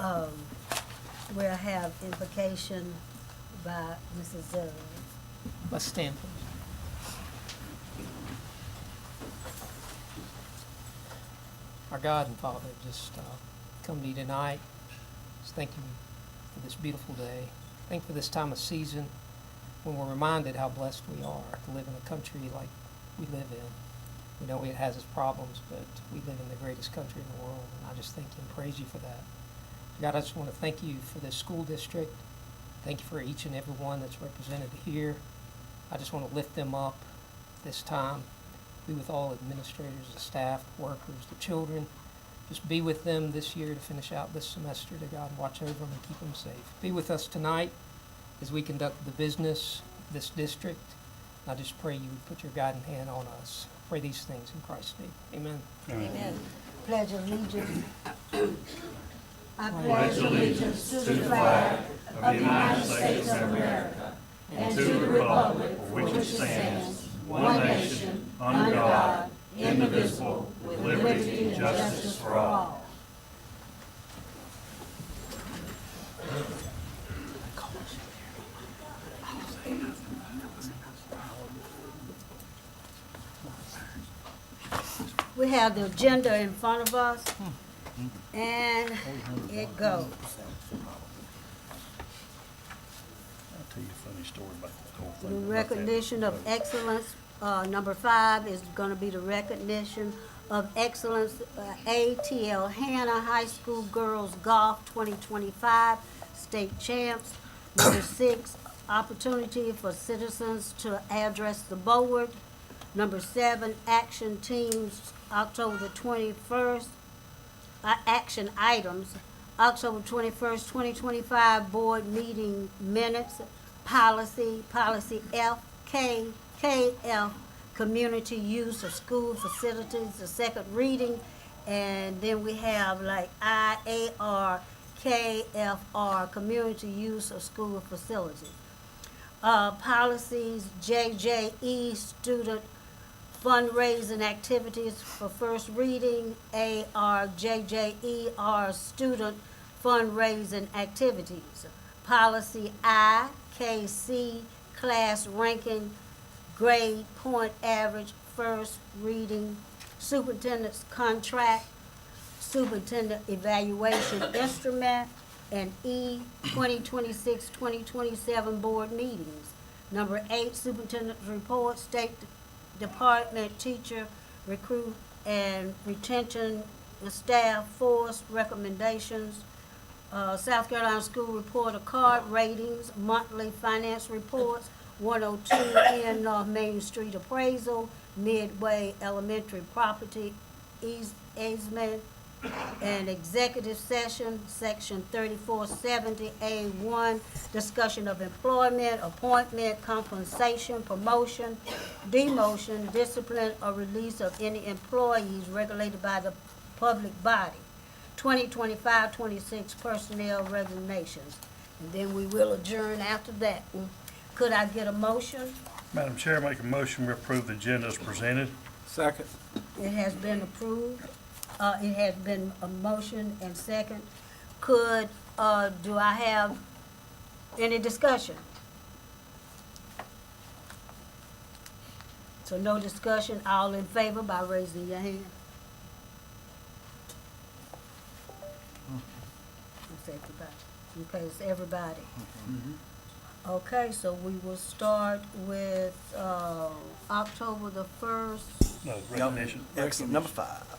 Um, we'll have invocation by Mrs. Zimmerman. Let's stand, please. Our God and Father, just come to you tonight. Just thank you for this beautiful day. Thank you for this time of season when we're reminded how blessed we are to live in a country like we live in. We know it has its problems, but we live in the greatest country in the world, and I just thank you and praise you for that. God, I just want to thank you for this school district. Thank you for each and every one that's represented here. I just want to lift them up this time. Be with all administrators, the staff, the workers, the children. Just be with them this year to finish out this semester, to God, watch over them and keep them safe. Be with us tonight as we conduct the business of this district. I just pray you would put your guiding hand on us. I pray these things in Christ's name. Amen. Amen. Pledge allegiance. I pledge allegiance to the flag of the United States of America and to the republic for which it stands, one nation, under God, indivisible, with liberty and justice for all. We have the agenda in front of us, and it goes. I'll tell you a funny story about that whole The thing. about that. recognition of excellence, number 5 is gonna be the recognition of excellence, ATL Hannah High School Girls Golf 2025 State Champs. Number 6, opportunity for citizens to address the board. Number 7, action teams, October the 21st, action items, October 21st, 2025 board meeting minutes, policy FKKF, community use of school facilities, the second reading, and then we have like IAR, KFR, community use of school facilities. Policies JJE, student fundraising activities for first reading, ARJJER, student fundraising activities. Policy IKC, class ranking, grade point average, first reading. Superintendent's contract, superintendent evaluation instrument, and 2026-2027 board meetings. Number 8, superintendent's report, State Department teacher recruit and retention, the staff force recommendations, South Carolina School Report of Card ratings, monthly finance reports, 102 N North Main Street appraisal, Midway Elementary property easement, and executive session, section 3470A1, discussion of employment, appointment, compensation, promotion, demotion, discipline, or release of any employees regulated by the public body. 2025-26 personnel resignations. And then we will adjourn after that. Could I get a motion? Madam Chair, make a motion we approve the agenda as presented. Second. It has been approved. It has been a motion and second. Do I have any discussion? So no discussion, all in favor by raising your hand. It's everybody. Okay, it's everybody. Okay, so we will start with, October the 1st. No, recognition. Excellent. Number 5.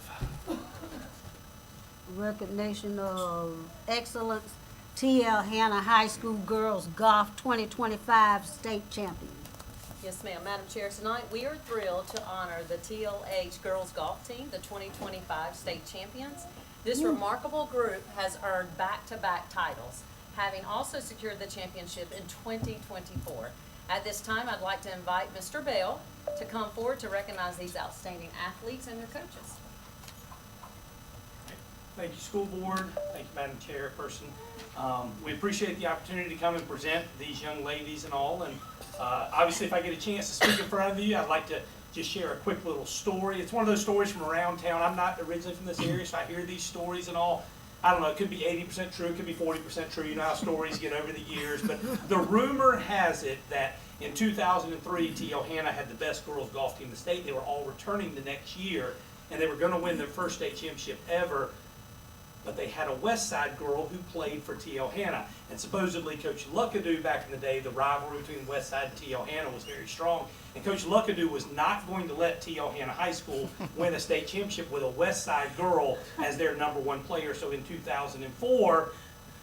Recognition of excellence, TL Hannah High School Girls Golf 2025 State Champion. Yes, ma'am. Madam Chair, tonight we are thrilled to honor the TLH Girls Golf Team, the 2025 State Champions. This remarkable group has earned back-to-back titles, having also secured the championship in 2024. At this time, I'd like to invite Mr. Bell to come forward to recognize these outstanding athletes and their coaches. Thank you, school board. Thank you, Madam Chairperson. We appreciate the opportunity to come and present these young ladies and all. And obviously, if I get a chance to speak in front of you, I'd like to just share a quick little story. It's one of those stories from around town. I'm not originally from this area, so I hear these stories and all. I don't know, it could be 80% true, it could be 40% true. You know how stories get over the years. But the rumor has it that in 2003, T.L. Hanna had the best girls golf team in the state. They were all returning the next year, and they were going to win their first state championship ever. But they had a West Side girl who played for T.L. Hanna. And supposedly Coach Luckadoo back in the day, the rivalry between West Side and T.L. Hanna was very strong. And Coach Luckadoo was not going to let T.L. Hanna High School win a state championship with a West Side girl as their #1 player. So in 2004,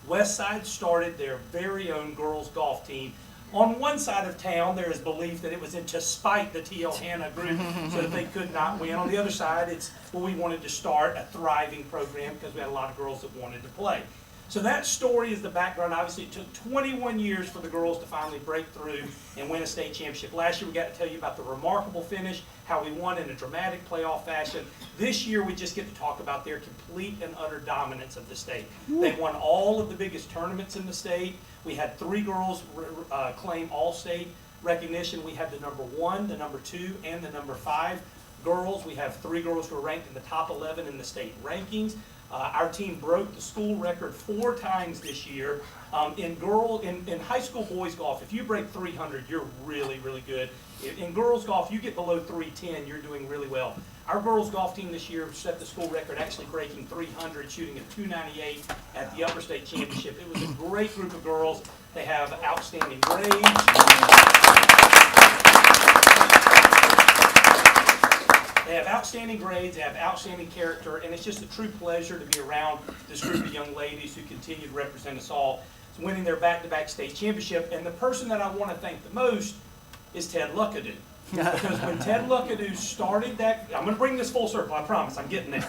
West Side started their very own girls golf team. On one side of town, there is belief that it was to spite the T.L. Hanna group so that they could not win. On the other side, it's, well, we wanted to start a thriving program because we had a lot of girls that wanted to play. So that story is the background. Obviously, it took 21 years for the girls to finally break through and win a state championship. Last year, we got to tell you about the remarkable finish, how we won in a dramatic playoff fashion. This year, we just get to talk about their complete and utter dominance of the state. They won all of the biggest tournaments in the state. We had 3 girls claim all-state recognition. We had the #1, the #2, and the #5 girls. We have 3 girls who are ranked in the top 11 in the state rankings. Our team broke the school record 4 times this year. In high school boys golf, if you break 300, you're really, really good. In girls golf, you get below 310, you're doing really well. Our girls golf team this year set the school record, actually breaking 300, shooting a 298 at the upper state championship. It was a great group of girls. They have outstanding grades. They have outstanding grades, they have outstanding character, and it's just a true pleasure to be around this group of young ladies who continue to represent us all, winning their back-to-back state championship. And the person that I want to thank the most is Ted Luckadoo. Because when Ted Luckadoo started that, I'm going to bring this full circle, I promise, I'm getting there.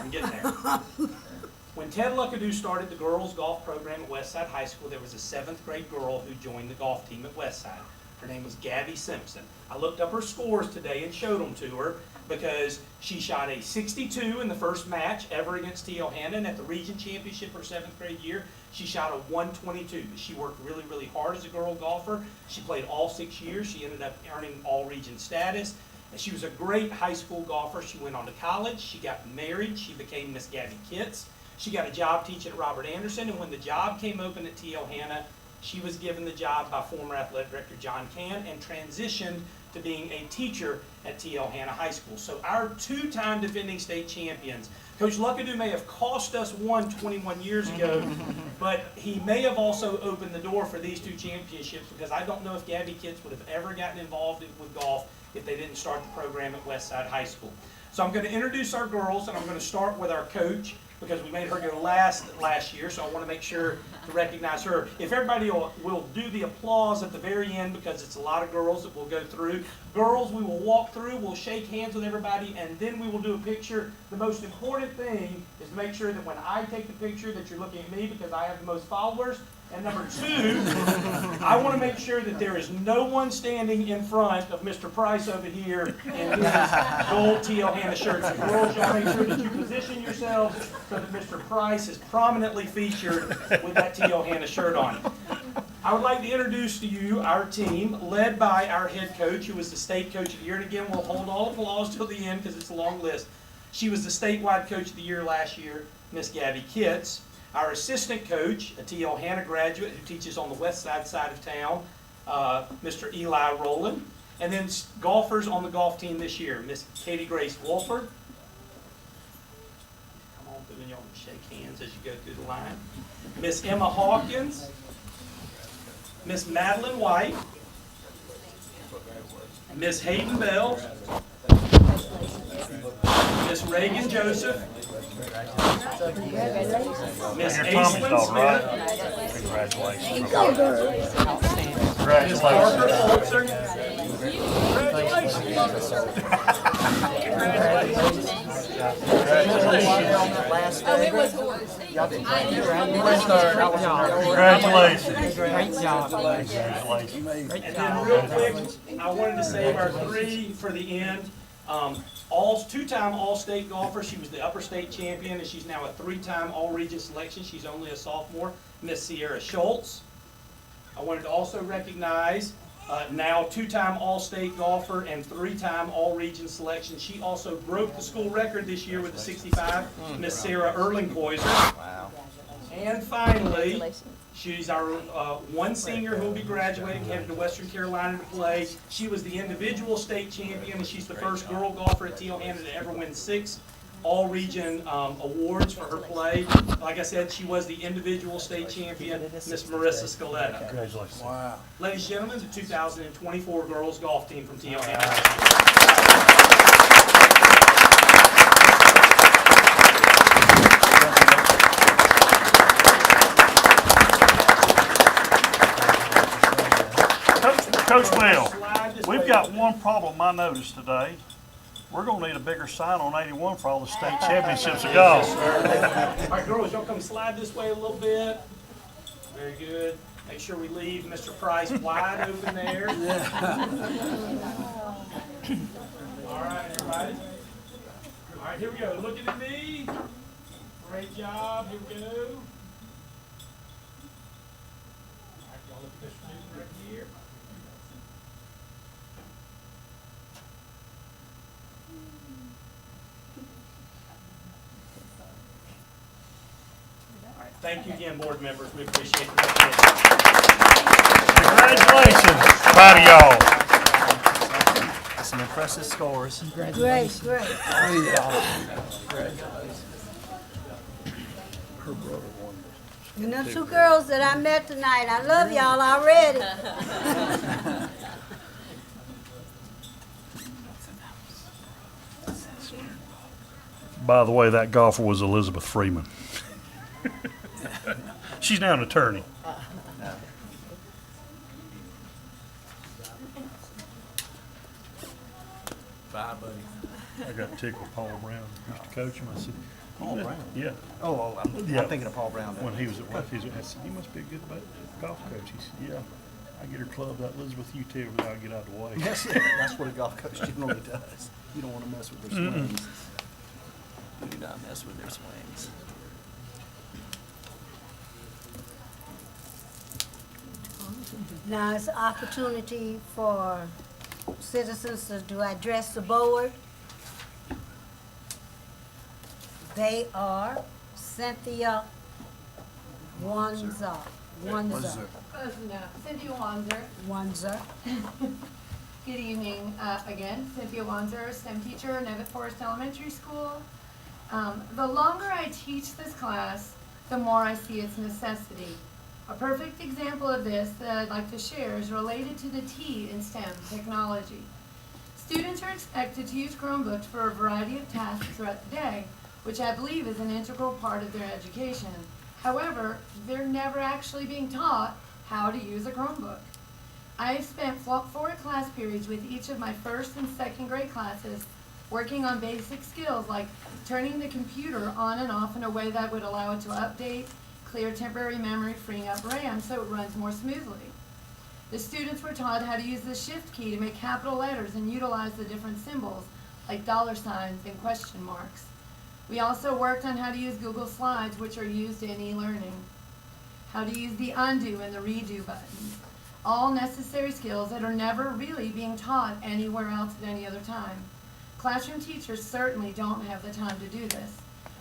When Ted Luckadoo started the girls golf program at Westside High School, there was a 7th grade girl who joined the golf team at Westside. Her name was Gabby Simpson. I looked up her scores today and showed them to her because she shot a 62 in the first match ever against T.L. Hanna, and at the region championship her 7th grade year, she shot a 122. She worked really, really hard as a girl golfer. She played all 6 years. She ended up earning all-region status. And she was a great high school golfer. She went on to college. She got married. She became Miss Gabby Kitts. She got a job teaching at Robert Anderson, and when the job came open at T.L. Hanna, she was given the job by former athletic director John Cann and transitioned to being a teacher at T.L. Hanna High School. So our 2-time defending state champions, Coach Luckadoo may have cost us one 21 years ago, but he may have also opened the door for these 2 championships, because I don't know if Gabby Kitts would have ever gotten involved with golf if they didn't start the program at Westside High School. So I'm going to introduce our girls, and I'm going to start with our coach, because we made her go last year, so I want to make sure to recognize her. If everybody will do the applause at the very end, because it's a lot of girls that we'll go through. Girls, we will walk through, we'll shake hands with everybody, and then we will do a picture. The most important thing is to make sure that when I take the picture that you're looking at me, because I have the most followers. And number 2, I want to make sure that there is no one standing in front of Mr. Price over here in his gold T.L. Hanna shirt. So girls, y'all make sure that you position yourselves so that Mr. Price is prominently featured with that T.L. Hanna shirt on. I would like to introduce to you our team, led by our head coach, who was the state coach of the year. And again, we'll hold all applause till the end because it's a long list. She was the statewide coach of the year last year, Miss Gabby Kitts. Our assistant coach, a T.L. Hanna graduate who teaches on the west side of town, Mr. Eli Rowland. And then golfers on the golf team this year, Miss Katie Grace Wolford. Come on through and y'all shake hands as you go through the line. Miss Emma Hawkins. Miss Madeline White. Miss Hayden Bell. Miss Reagan Joseph. Miss Aislinn Smith. Congratulations. Miss Parker Fultzer. Oh, it was horse. Congratulations. Great job. Congratulations. Great And then job. real quick, I wanted to save our 3 for the end. 2-time All-State golfer. She was the upper state champion, and she's now a 3-time All-Region selection. She's only a sophomore, Miss Sierra Schultz. I wanted to also recognize now 2-time All-State golfer and 3-time All-Region selection. She also broke the school record this year with the 65, Miss Sarah Erlingpoiser. Wow. And finally, she's our one senior who will be graduating, headed to Western Carolina to play. She was the individual state champion, and she's the first girl golfer at T.L. to ever win 6 all-region awards for her play. Like I said, she was the individual state champion, Miss Marissa Scaletta. Congratulations. Wow. Ladies and gentlemen, the 2024 girls golf team from T.L. Coach Bell, we've got one problem I noticed today. We're gonna need a bigger sign on 81 for all the state championships of golf. All right, girls, y'all come slide this way a little bit. Very good. Make sure we leave Mr. Price wide open there. All right, everybody. All right, here we go. Looking at me. Great job. Here we go. All right, y'all look at this right here. All right, thank you again, board members. We appreciate the recognition. Congratulations, proud of y'all. Some impressive scores. Great, great. And them 2 girls that I met tonight, I love y'all already. By the way, that golfer was Elizabeth Freeman. She's now an attorney. Bye, buddy. I got ticked with Paul Brown. Used to coach him. I said, Paul Brown? Yeah. I'm Yeah. thinking of Paul Brown. When he was at Matthews, I said, you must be a good golf coach. He said, yeah. I get her clubbed out Elizabeth U too without I get out of the way. That's what a golf coach generally does. You don't want to mess with their swings. Do not mess with their swings. Now it's an opportunity for citizens to address the board. They are Cynthia Wanzer. Cynthia Wanzer. Wanzer. Good evening again. Cynthia Wanzer, STEM teacher, Nevitt Forest Elementary School. The longer I teach this class, the more I see its necessity. A perfect example of this that I'd like to share is related to the T in STEM, technology. Students are expected to use Chromebooks for a variety of tasks throughout the day, which I believe is an integral part of their education. However, they're never actually being taught how to use a Chromebook. I have spent 4 class periods with each of my first and second grade classes working on basic skills like turning the computer on and off in a way that would allow it to update, clear temporary memory, freeing up RAM so it runs more smoothly. The students were taught how to use the shift key to make capital letters and utilize the different symbols like $ and question marks. We also worked on how to use Google Slides, which are used in e-learning, how to use the undo and the redo buttons, all necessary skills that are never really being taught anywhere else at any other time. Classroom teachers certainly don't have the time to do this.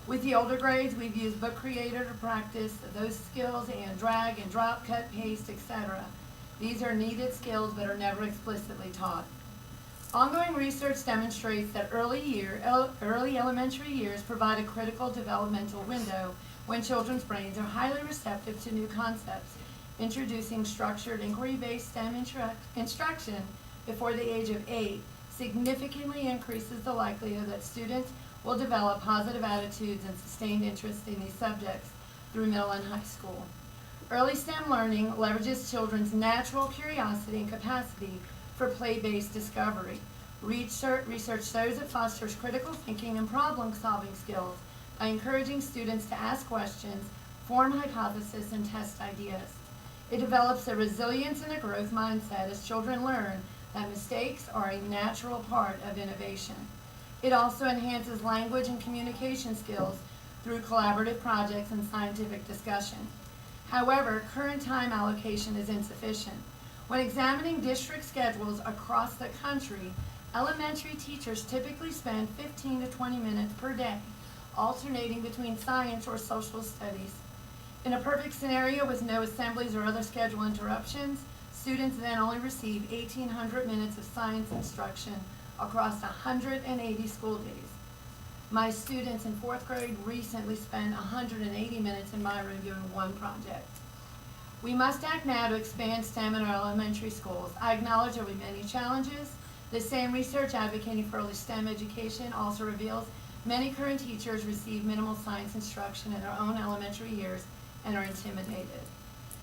With the older grades, we've used Book Creator to practice those skills and drag and drop, cut, paste, etc. These are needed skills but are never explicitly taught. Ongoing research demonstrates that early elementary years provide a critical developmental window when children's brains are highly receptive to new concepts. Introducing structured inquiry-based STEM instruction before the age of 8 significantly increases the likelihood that students will develop positive attitudes and sustained interest in these subjects through middle and high school. Early STEM learning leverages children's natural curiosity and capacity for play-based discovery. Research shows it fosters critical thinking and problem-solving skills by encouraging students to ask questions, form hypotheses, and test ideas. It develops a resilience and a growth mindset as children learn that mistakes are a natural part of innovation. It also enhances language and communication skills through collaborative projects and scientific discussion. However, current time allocation is insufficient. When examining district schedules across the country, elementary teachers typically spend 15 to 20 minutes per day, alternating between science or social studies. In a perfect scenario with no assemblies or other schedule interruptions, students then only receive 1,800 minutes of science instruction across 180 school days. My students in 4th grade recently spent 180 minutes in my room doing one project. We must act now to expand STEM in our elementary schools. I acknowledge there will be many challenges. The same research advocating for early STEM education also reveals many current teachers receive minimal science instruction in their own elementary years and are intimidated.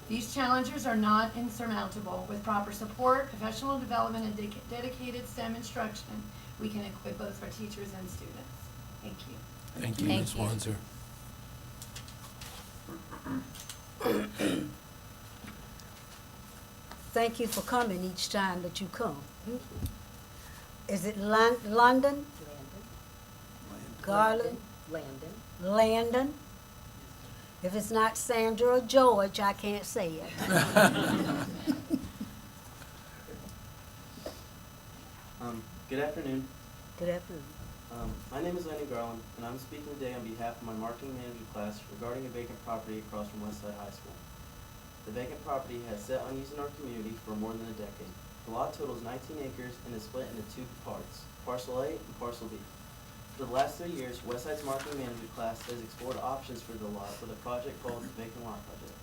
These challenges are not insurmountable. With proper support, professional development, and dedicated STEM instruction, we can equip both our teachers and students. Thank you. Thank you, Thank Ms. you. Wanzer. Thank you for coming each time that you come. Is it London? Garland? Landon? If it's not Sandra or George, I can't say it. Good afternoon. Good afternoon. My name is Landon Garland, and I'm speaking today on behalf of my marketing management class regarding a vacant property across from Westside High School. The vacant property has sat unused in our community for more than a decade. The lot totals 19 acres and is split into two parts, Parcel A and Parcel B. For the last 3 years, Westside's marketing management class has explored options for the lot with a project called the Vacant Lot Project.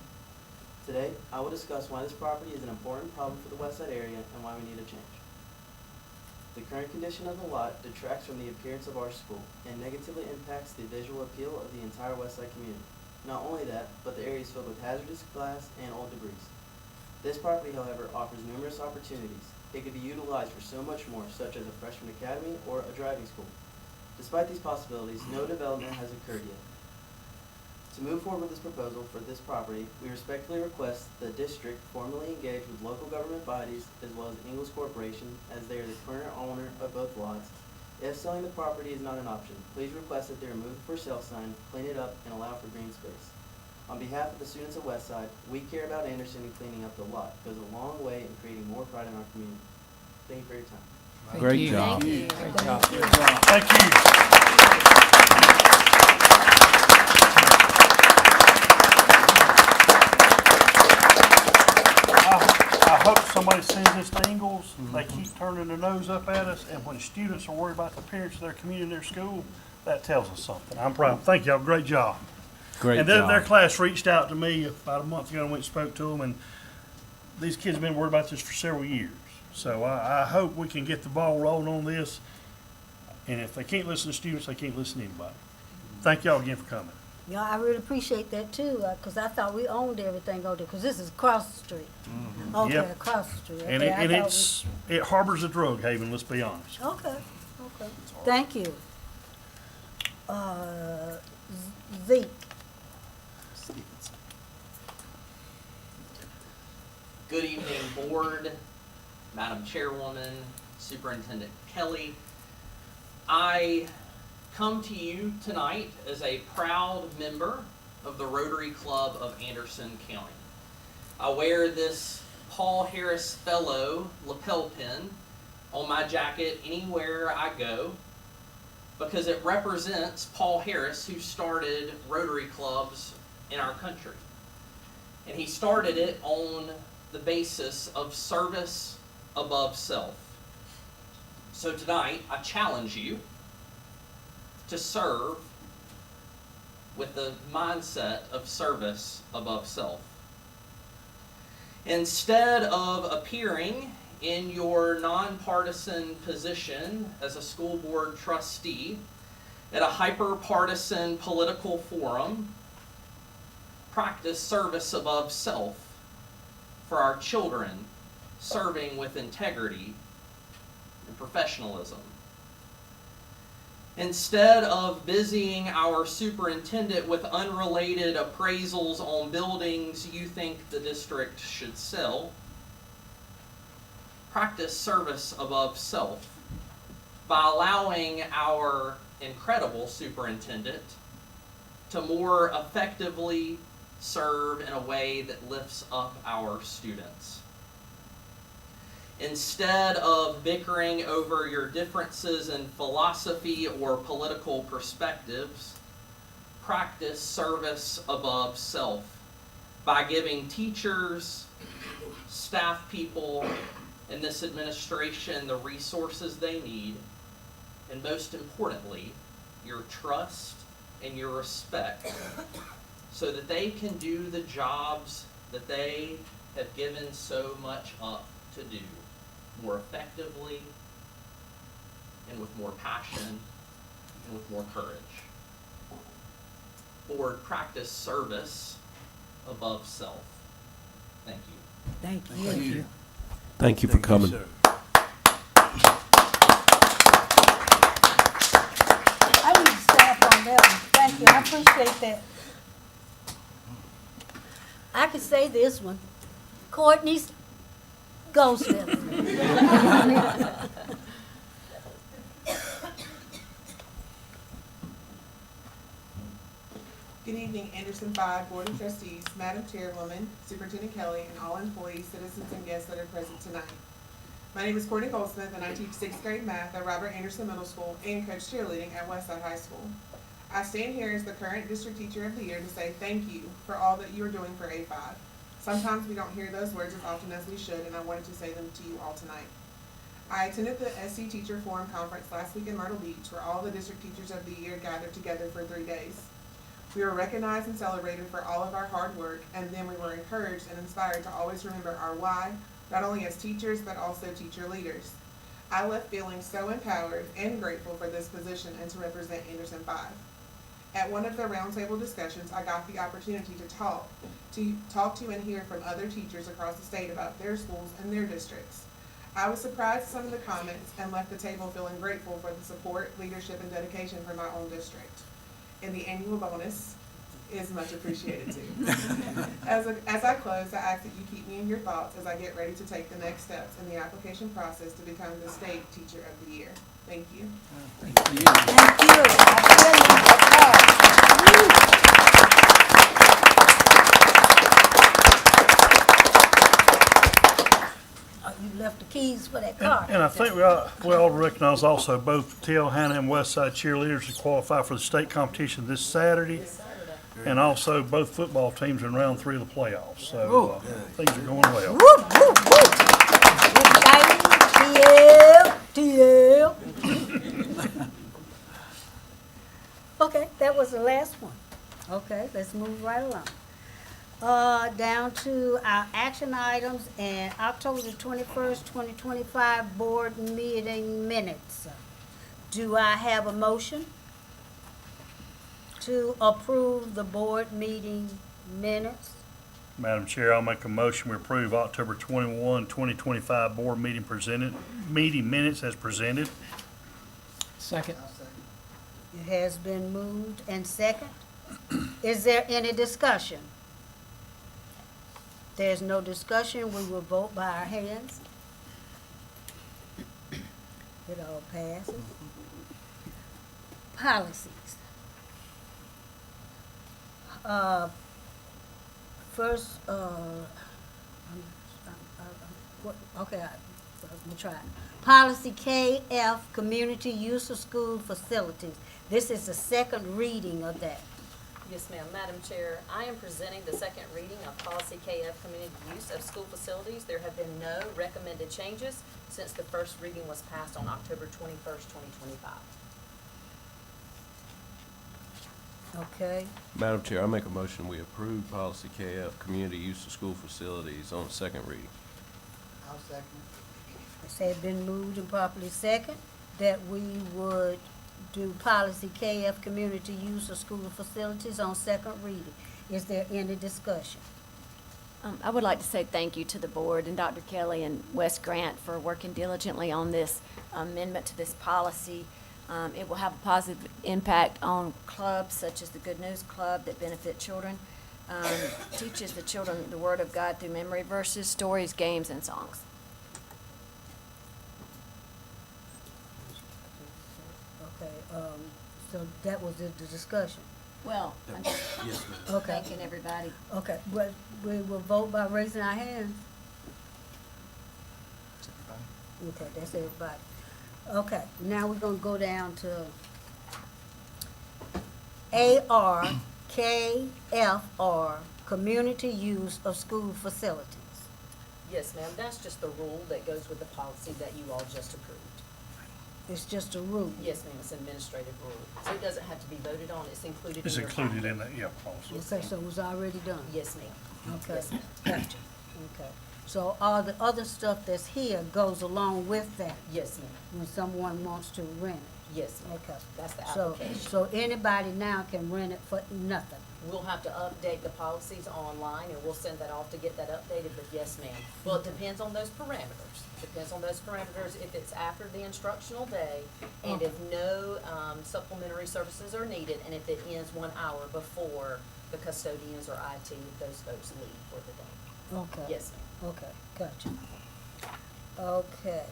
Today, I will discuss why this property is an important problem for the Westside area and why we need a change. The current condition of the lot detracts from the appearance of our school and negatively impacts the visual appeal of the entire Westside community. Not only that, but the area is filled with hazardous glass and old debris. This property, however, offers numerous opportunities. It could be utilized for so much more, such as a freshman academy or a driving school. Despite these possibilities, no development has occurred yet. To move forward with this proposal for this property, we respectfully request the district formally engage with local government bodies as well as Ingles Corporation, as they are the current owner of both lots. If selling the property is not an option, please request that they remove the for sale sign, clean it up, and allow for green space. On behalf of the students of Westside, we care about Anderson and cleaning up the lot. It goes a long way in creating more pride in our community. Thank you for your time. Thank Great you. job. Thank you. Great job. Thank you. I hope somebody sends this to Ingles. They keep turning their nose up at us, and when students are worried about the appearance of their community and their school, that tells us something. I'm proud. Thank y'all. Great job. Great And job. their class reached out to me about a month ago and went and spoke to them, and these kids have been worried about this for several years. So I hope we can get the ball rolling on this. And if they can't listen to students, they can't listen to anybody. Thank y'all again for coming. Yeah, I really appreciate that too, because I thought we owned everything over there, because this is across the street. Okay, Yep. across the street. And Okay, I thought it harbors a drug haven, let's be honest. Okay, okay. Thank you. Zeke. Good evening, Board, Madam Chairwoman, Superintendent Kelly. I come to you tonight as a proud member of the Rotary Club of Anderson County. I wear this Paul Harris Fellow lapel pin on my jacket anywhere I go because it represents Paul Harris, who started Rotary clubs in our country. And he started it on the basis of service above self. So tonight, I challenge you to serve with the mindset of service above self. Instead of appearing in your nonpartisan position as a school board trustee at a hyper-partisan political forum, practice service above self for our children, serving with integrity and professionalism. Instead of busying our superintendent with unrelated appraisals on buildings you think the district should sell, practice service above self by allowing our incredible superintendent to more effectively serve in a way that lifts up our students. Instead of bickering over your differences in philosophy or political perspectives, practice service above self by giving teachers, staff people, and this administration the resources they need, and most importantly, your trust and your respect, so that they can do the jobs that they have given so much up to do more effectively and with more passion and with more courage. Board, practice service above self. Thank you. Thank Thank you. you. Thank you for coming. sir. I need to stop on that one. Thank you, I appreciate that. I could say this one. Courtney's Goldsmith. Good evening, Anderson 5 Board of Trustees, Madam Chairwoman, Superintendent Kelly, and all employees, citizens, and guests that are present tonight. My name is Courtney Goldsmith, and I teach 6th grade math at Robert Anderson Middle School and coach cheerleading at Westside High School. I stand here as the current District Teacher of the Year to say thank you for all that you are doing for A5. Sometimes we don't hear those words as often as we should, and I wanted to say them to you all tonight. I attended the SC Teacher Forum Conference last week in Myrtle Beach, where all the District Teachers of the Year gathered together for 3 days. We were recognized and celebrated for all of our hard work, and then we were encouraged and inspired to always remember our why, not only as teachers, but also teacher leaders. I left feeling so empowered and grateful for this position and to represent Anderson 5. At one of the roundtable discussions, I got the opportunity to talk to and hear from other teachers across the state about their schools and their districts. I was surprised at some of the comments and left the table feeling grateful for the support, leadership, and dedication for my own district. And the annual bonus is much appreciated too. As I close, I ask that you keep me in your thoughts as I get ready to take the next steps in the application process to become the State Teacher of the Year. Thank you. Thank you. Thank you. I tell you, oh, you left the keys for that car. And I think we all recognize also both T.L. Hannah and Westside cheerleaders to qualify for the state competition this Saturday. And also both football teams in round 3 of the playoffs. So things are going well. Whoop, whoop, whoop. TL. Okay, that was the last one. Okay, let's move right along. Down to our action items and October the 21st, 2025 board meeting minutes. Do I have a motion to approve the board meeting minutes? Madam Chair, I'll make a motion we approve October 21, 2025 board meeting minutes as presented. Second. It has been moved and second. Is there any discussion? There's no discussion, we will vote by our hands. It all passes. Policies. First, okay, let me try. Policy KF, Community Use of School Facilities. This is the second reading of that. Yes, ma'am. Madam Chair, I am presenting the second reading of Policy KF, Community Use of School Facilities. There have been no recommended changes since the first reading was passed on October 21st, 2025. Okay, Madam Chair, I make a motion we approve policy KF, community use of school facilities on second reading. I'll second it's had been moved and properly second that we would do policy KF, Community Use of School Facilities on second reading. Is there any discussion? I would like to say thank you to the board and Dr. Kelly and Wes Grant for working diligently on this amendment to this policy. It will have a positive impact on clubs such as the Good News Club that benefit children, teaches the children the Word of God through memory verses, stories, games, and songs. Okay, so that was the discussion. Well, I'm just Yes, ma'am. Okay, thanking everybody. okay, but we will vote by raising our hands. Okay, that's everybody. Okay, now we're gonna go down to AR, KFR, community use of school facilities. Yes, ma'am, that's just the rule that goes with the policy that you all just approved. It's just a rule. Yes, ma'am, it's an administrative rule, so it doesn't have to be voted on, it's included in It's your included packet. in that, yeah, policy. Yes, Okay, ma'am. so it was already done? Yes, ma'am. Okay, Yes, ma'am. gotcha, okay. So all the other stuff that's here goes along with that Yes, ma'am. when someone wants to rent it? Yes, ma'am. Okay. That's the So, application. so anybody now can rent it for nothing? We'll have to update the policies online, and we'll send that off to get that updated, but yes, ma'am. Well, it depends on those parameters. Depends on those parameters, if it's after the instructional day, and if no supplementary services are needed, and if it ends 1 hour before the custodians or IT, if those folks leave for the day. Okay. Yes, ma'am. Okay, gotcha. Okay,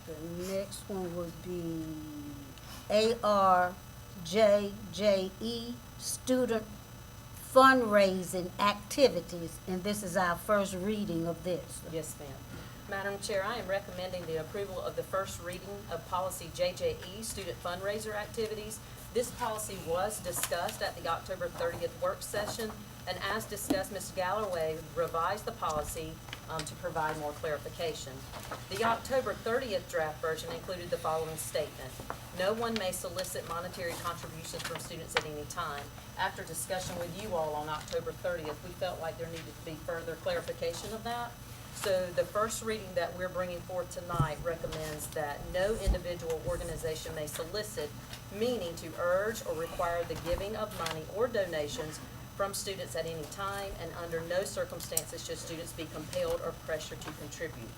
the next one would be ARJJE, student fundraising activities, and this is our first reading of this. Yes, ma'am. Madam Chair, I am recommending the approval of the first reading of policy JJE, student fundraiser activities. This policy was discussed at the October 30th work session, and as discussed, Ms. Galloway revised the policy to provide more clarification. The October 30th draft version included the following statement: no one may solicit monetary contributions from students at any time. After discussion with you all on October 30th, we felt like there needed to be further clarification of that. So the first reading that we're bringing forth tonight recommends that no individual organization may solicit, meaning to urge or require the giving of money or donations from students at any time, and under no circumstances should students be compelled or pressured to contribute.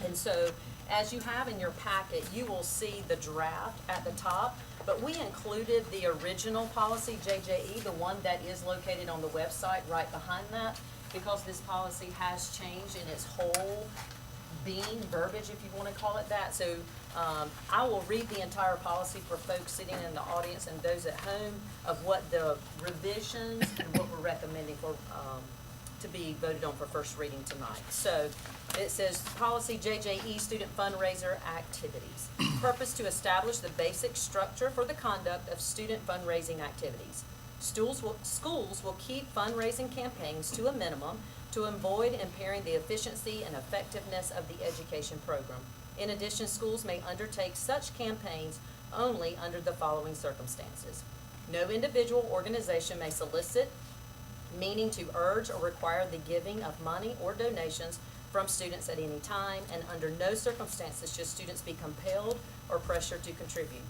And so, as you have in your packet, you will see the draft at the top, but we included the original policy, JJE, the one that is located on the website right behind that, because this policy has changed in its whole being, verbiage, if you want to call it that. So I will read the entire policy for folks sitting in the audience and those at home of what the revisions and what we're recommending for to be voted on for first reading tonight. So it says, policy JJE, student fundraiser activities. Purpose to establish the basic structure for the conduct of student fundraising activities. Schools will keep fundraising campaigns to a minimum to avoid impairing the efficiency and effectiveness of the education program. In addition, schools may undertake such campaigns only under the following circumstances. No individual organization may solicit, meaning to urge or require the giving of money or donations from students at any time, and under no circumstances should students be compelled or pressured to contribute.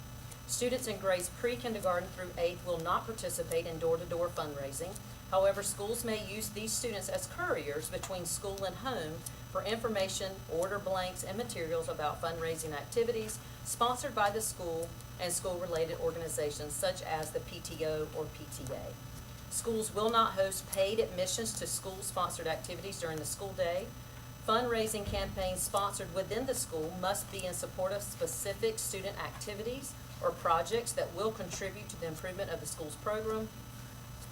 Students in grades pre-kindergarten through 8th will not participate in door-to-door fundraising. However, schools may use these students as couriers between school and home for information, order blanks, and materials about fundraising activities sponsored by the school and school-related organizations such as the PTO or PTA. Schools will not host paid admissions to school-sponsored activities during the school day. Fundraising campaigns sponsored within the school must be in support of specific student activities or projects that will contribute to the improvement of the school's program.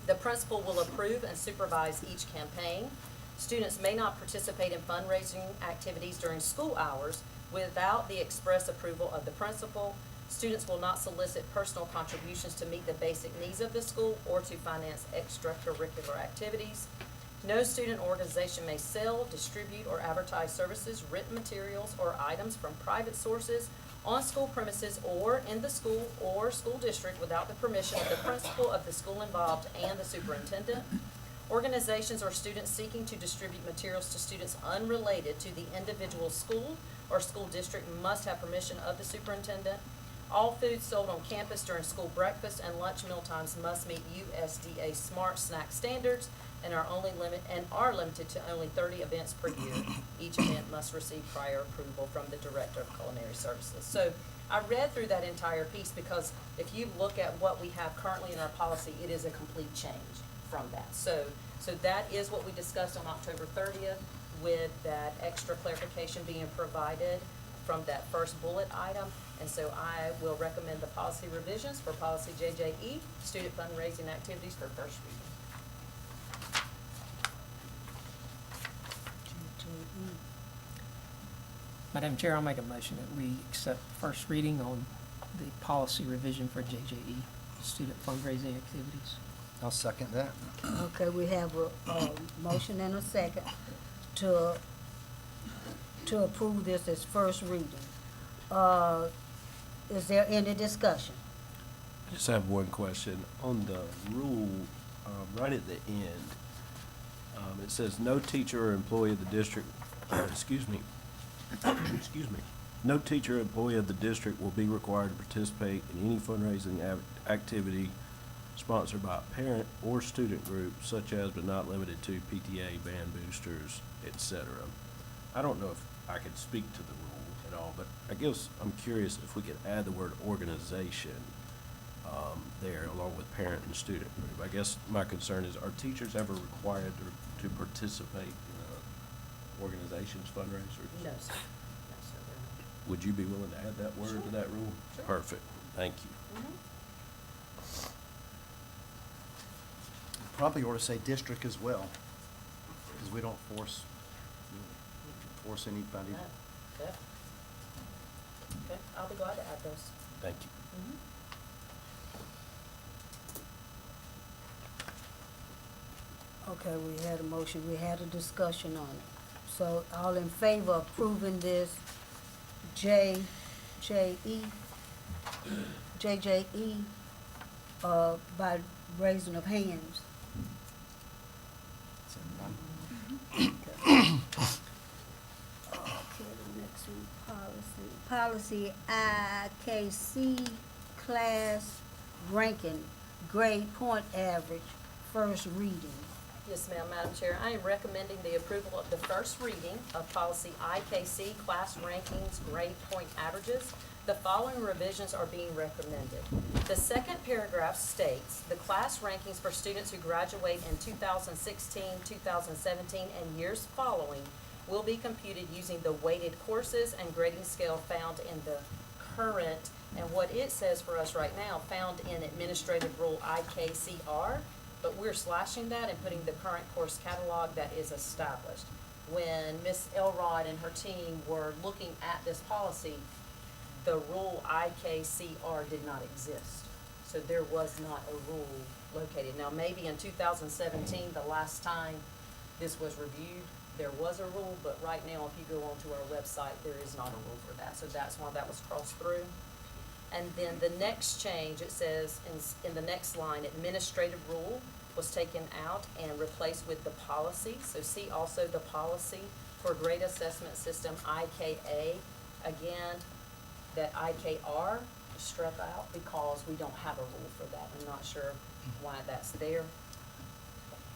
The principal will approve and supervise each campaign. Students may not participate in fundraising activities during school hours without the express approval of the principal. Students will not solicit personal contributions to meet the basic needs of the school or to finance extracurricular activities. No student organization may sell, distribute, or advertise services, written materials, or items from private sources on school premises or in the school or school district without the permission of the principal of the school involved and the superintendent. Organizations or students seeking to distribute materials to students unrelated to the individual school or school district must have permission of the superintendent. All foods sold on campus during school breakfast and lunch meal times must meet USDA Smart Snack standards and are limited to only 30 events per year. Each event must receive prior approval from the Director of Culinary Services. So I read through that entire piece because if you look at what we have currently in our policy, it is a complete change from that. So that is what we discussed on October 30th with that extra clarification being provided from that first bullet item. And so I will recommend the policy revisions for policy JJE, student fundraising activities, for first reading. Madam Chair, I'll make a motion that we accept first reading on the policy revision for JJE, student fundraising activities. I'll second that. Okay, we have a motion and a second to approve this as first reading. Is there any discussion? I just have one question. On the rule, right at the end, it says, "No teacher or employee of the district," excuse me, excuse me, "No teacher or employee of the district will be required to participate in any fundraising activity sponsored by a parent or student group, such as but not limited to PTA, band boosters, etc." I don't know if I could speak to the rule at all, but I guess I'm curious if we could add the word organization there along with parent and student group. I guess my concern is, are teachers ever required to participate in a organization's fundraisers? No, sir. No, sir, they're not. Would you be willing to add that word to that rule? Sure. Perfect, thank you. Probably ought to say district as well, because we don't force anybody. Okay. Okay, I'll be glad to add those. Thank you. Okay, we had a motion, we had a discussion on it. So all in favor of approving this JJE, by raising of hands? Okay, the next one, policy IKC, class ranking, grade point average, first reading. Yes, ma'am, Madam Chair. I am recommending the approval of the first reading of policy IKC, class rankings, grade point averages. The following revisions are being recommended. The second paragraph states, the class rankings for students who graduate in 2016, 2017, and years following will be computed using the weighted courses and grading scale found in the current, and what it says for us right now, found in Administrative Rule IKCR, but we're slashing that and putting the current course catalog that is established. When Ms. Elrod and her team were looking at this policy, the rule IKCR did not exist. So there was not a rule located. Now, maybe in 2017, the last time this was reviewed, there was a rule, but right now, if you go onto our website, there is not a rule for that. So that's why that was crossed through. And then the next change, it says in the next line, administrative rule was taken out and replaced with the policy. So see also the policy for grade assessment system, IKA. Again, that IKR is struck out because we don't have a rule for that. I'm not sure why that's there.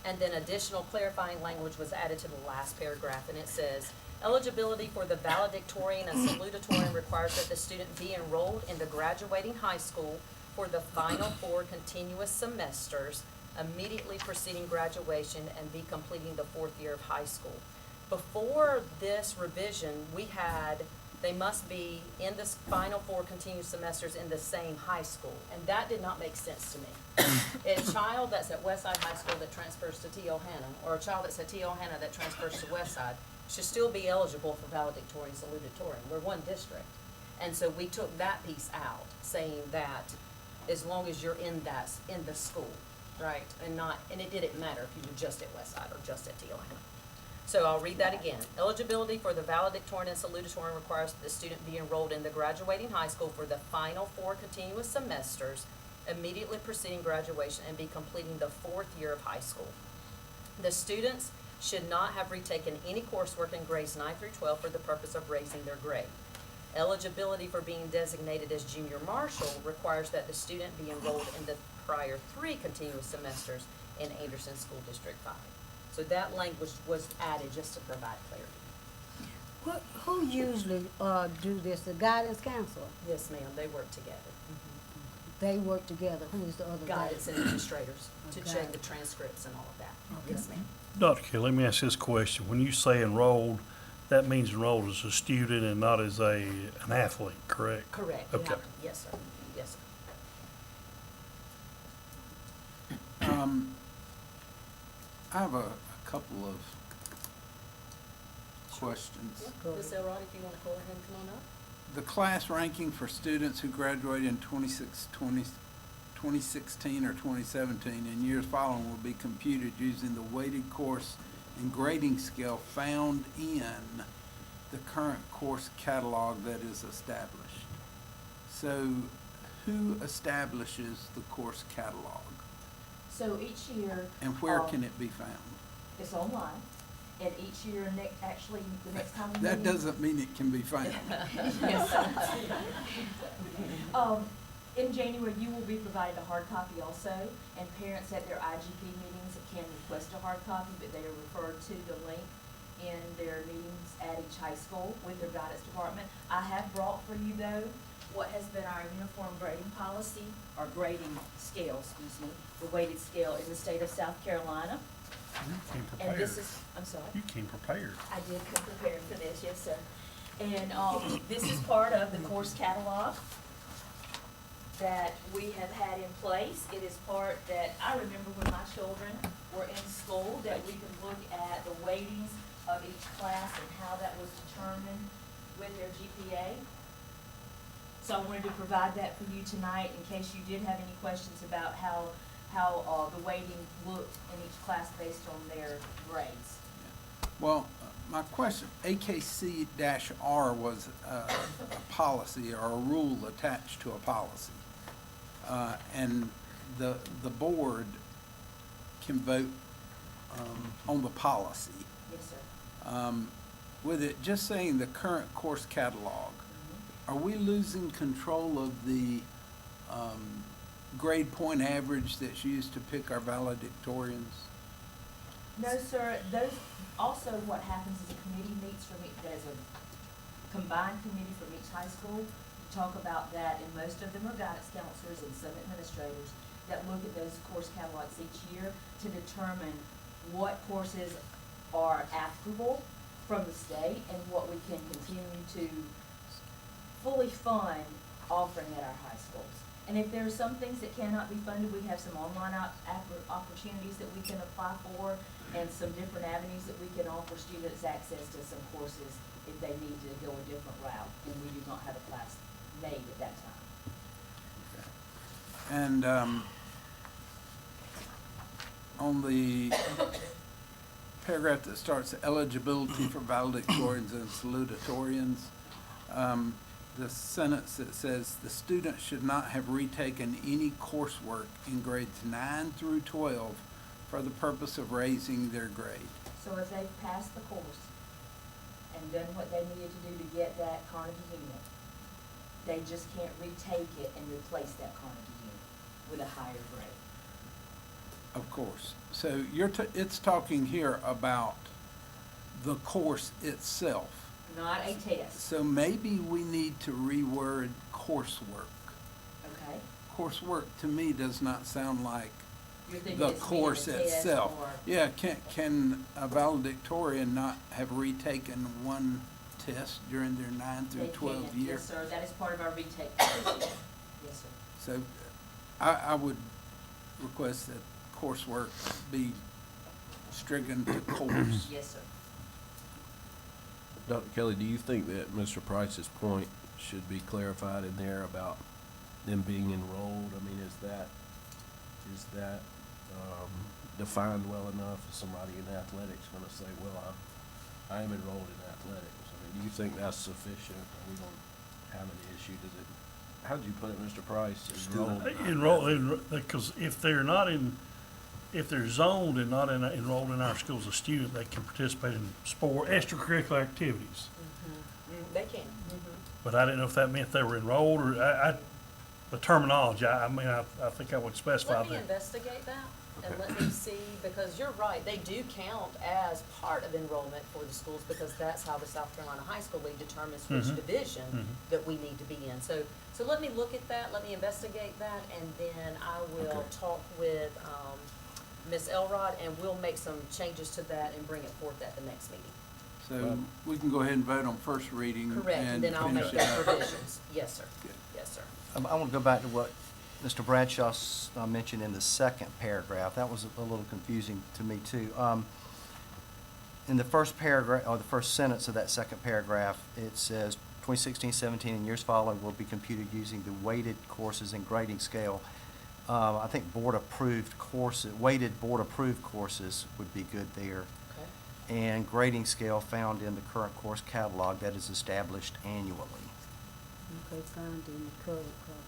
And then additional clarifying language was added to the last paragraph, and it says, eligibility for the valedictorian and salutatorian requires that the student be enrolled in the graduating high school for the final 4 continuous semesters immediately preceding graduation and be completing the 4th year of high school. Before this revision, we had, they must be in the final 4 continuous semesters in the same high school, and that did not make sense to me. A child that's at Westside High School that transfers to T.O. Hanna, or a child that's at T.O. Hanna that transfers to Westside, should still be eligible for valedictorian and salutatorian. We're one district. And so we took that piece out, saying that as long as you're in the school, right? And it didn't matter if you were just at Westside or just at T.O. Hanna. So I'll read that again. Eligibility for the valedictorian and salutatorian requires that the student be enrolled in the graduating high school for the final 4 continuous semesters immediately preceding graduation and be completing the 4th year of high school. The students should not have retaken any coursework in grades 9 through 12 for the purpose of raising their grade. Eligibility for being designated as junior marshal requires that the student be enrolled in the prior 3 continuous semesters in Anderson School District 5. So that language was added just to provide clarity. Who usually do this, the guidance counselor? Yes, ma'am, they work together. They work together, who is the other Guidance and administrators to Okay. check the transcripts and all of that. Okay. Yes, ma'am. Dr. Kelly, let me ask this question. When you say enrolled, that means enrolled as a student and not as an athlete, correct? Correct. You Okay. have to- Yes, sir. Yes, sir. I have a couple of questions. Ms. Elrod, if you want to go ahead and come on up. The class ranking for students who graduated in 2016, 2016 or 2017 and years following will be computed using the weighted course and grading scale found in the current course catalog that is established. So who establishes the course catalog So each year. and where can it be found? It's online, and each year, actually, the next time we meet. That doesn't mean it can be found. Yes. In January, you will be provided a hard copy also, and parents at their IGP meetings can request a hard copy, but they are referred to the link in their meetings at each high school with their guidance department. I have brought for you though, what has been our uniform grading policy, or grading scale, excuse me, the weighted scale in the state of South Carolina. You came And prepared. this is, I'm sorry? You came prepared. I did come prepared for this, yes, sir. And, this is part of the course catalog that we have had in place. It is part that, I remember when my children were in school, that we could look at the weightings of each class and how that was determined with their GPA. So I wanted to provide that for you tonight in case you did have any questions about how the weighting looked in each class based on their grades. Well, my question, AKC-R was a policy or a rule attached to a policy. And the board can vote on the policy. Yes, sir. With it just saying the current course catalog, are we losing control of the grade point average that's used to pick our valedictorians? No, sir, those, also what happens is a committee meets from each, there's a combined committee from each high school to talk about that, and most of them are guidance counselors and some administrators that look at those course catalogs each year to determine what courses are applicable from the state and what we can continue to fully fund offering at our high schools. And if there are some things that cannot be funded, we have some online opportunities that we can apply for and some different avenues that we can offer students access to some courses if they need to go a different route and we do not have a class made at that time. And on the paragraph that starts eligibility for valedictorians and salutatorians, the sentence that says the student should not have retaken any coursework in grades 9 through 12 for the purpose of raising their grade. So if they've passed the course and done what they needed to do to get that Carnegie unit, they just can't retake it and replace that Carnegie unit with a higher grade. Of course. So it's talking here about the course itself. Not a test, So maybe we need to reword coursework. okay? Coursework to me does not sound like You're thinking the it's being course a test itself. or- Yeah, can a valedictorian not have retaken one test during their 9 through They 12 can, year? yes, sir, that is part of our retake policy. Yes, sir. So I would request that coursework be stricken to course. Yes, sir. Dr. Kelly, do you think that Mr. Price's point should be clarified in there about them being enrolled? I mean, is that defined well enough? Is somebody in athletics gonna say, well, I am enrolled in athletics? I mean, do you think that's sufficient? We don't have any issue, does it? How'd you put it, Mr. Price? Because if they're zoned and not enrolled in our schools as a student, they can participate in extracurricular activities. They can. But I didn't know if that meant they were enrolled or, the terminology, I think I would specify Let me that. investigate that and let me see, because you're right, they do count as part of enrollment for the schools because that's how the South Carolina High School League determines which division that we need to be in. So let me look at that, let me investigate that, and then I will Okay. talk with, Ms. Elrod, and we'll make some changes to that and bring it forth at the next meeting. So we can go ahead and vote on first reading. Correct, and then I'll make finish it those up. provisions. Yes, sir. Good. Yes, sir. I want to go back to what Mr. Bradshaw mentioned in the second paragraph. That was a little confusing to me, too. In the first paragraph, or the first sentence of that second paragraph, it says 2016-17 and years following will be computed using the weighted courses and grading scale. I think board-approved courses, weighted board-approved courses would be good there. Okay. And grading scale found in the current course catalog that is established annually. Okay, found in the code, okay.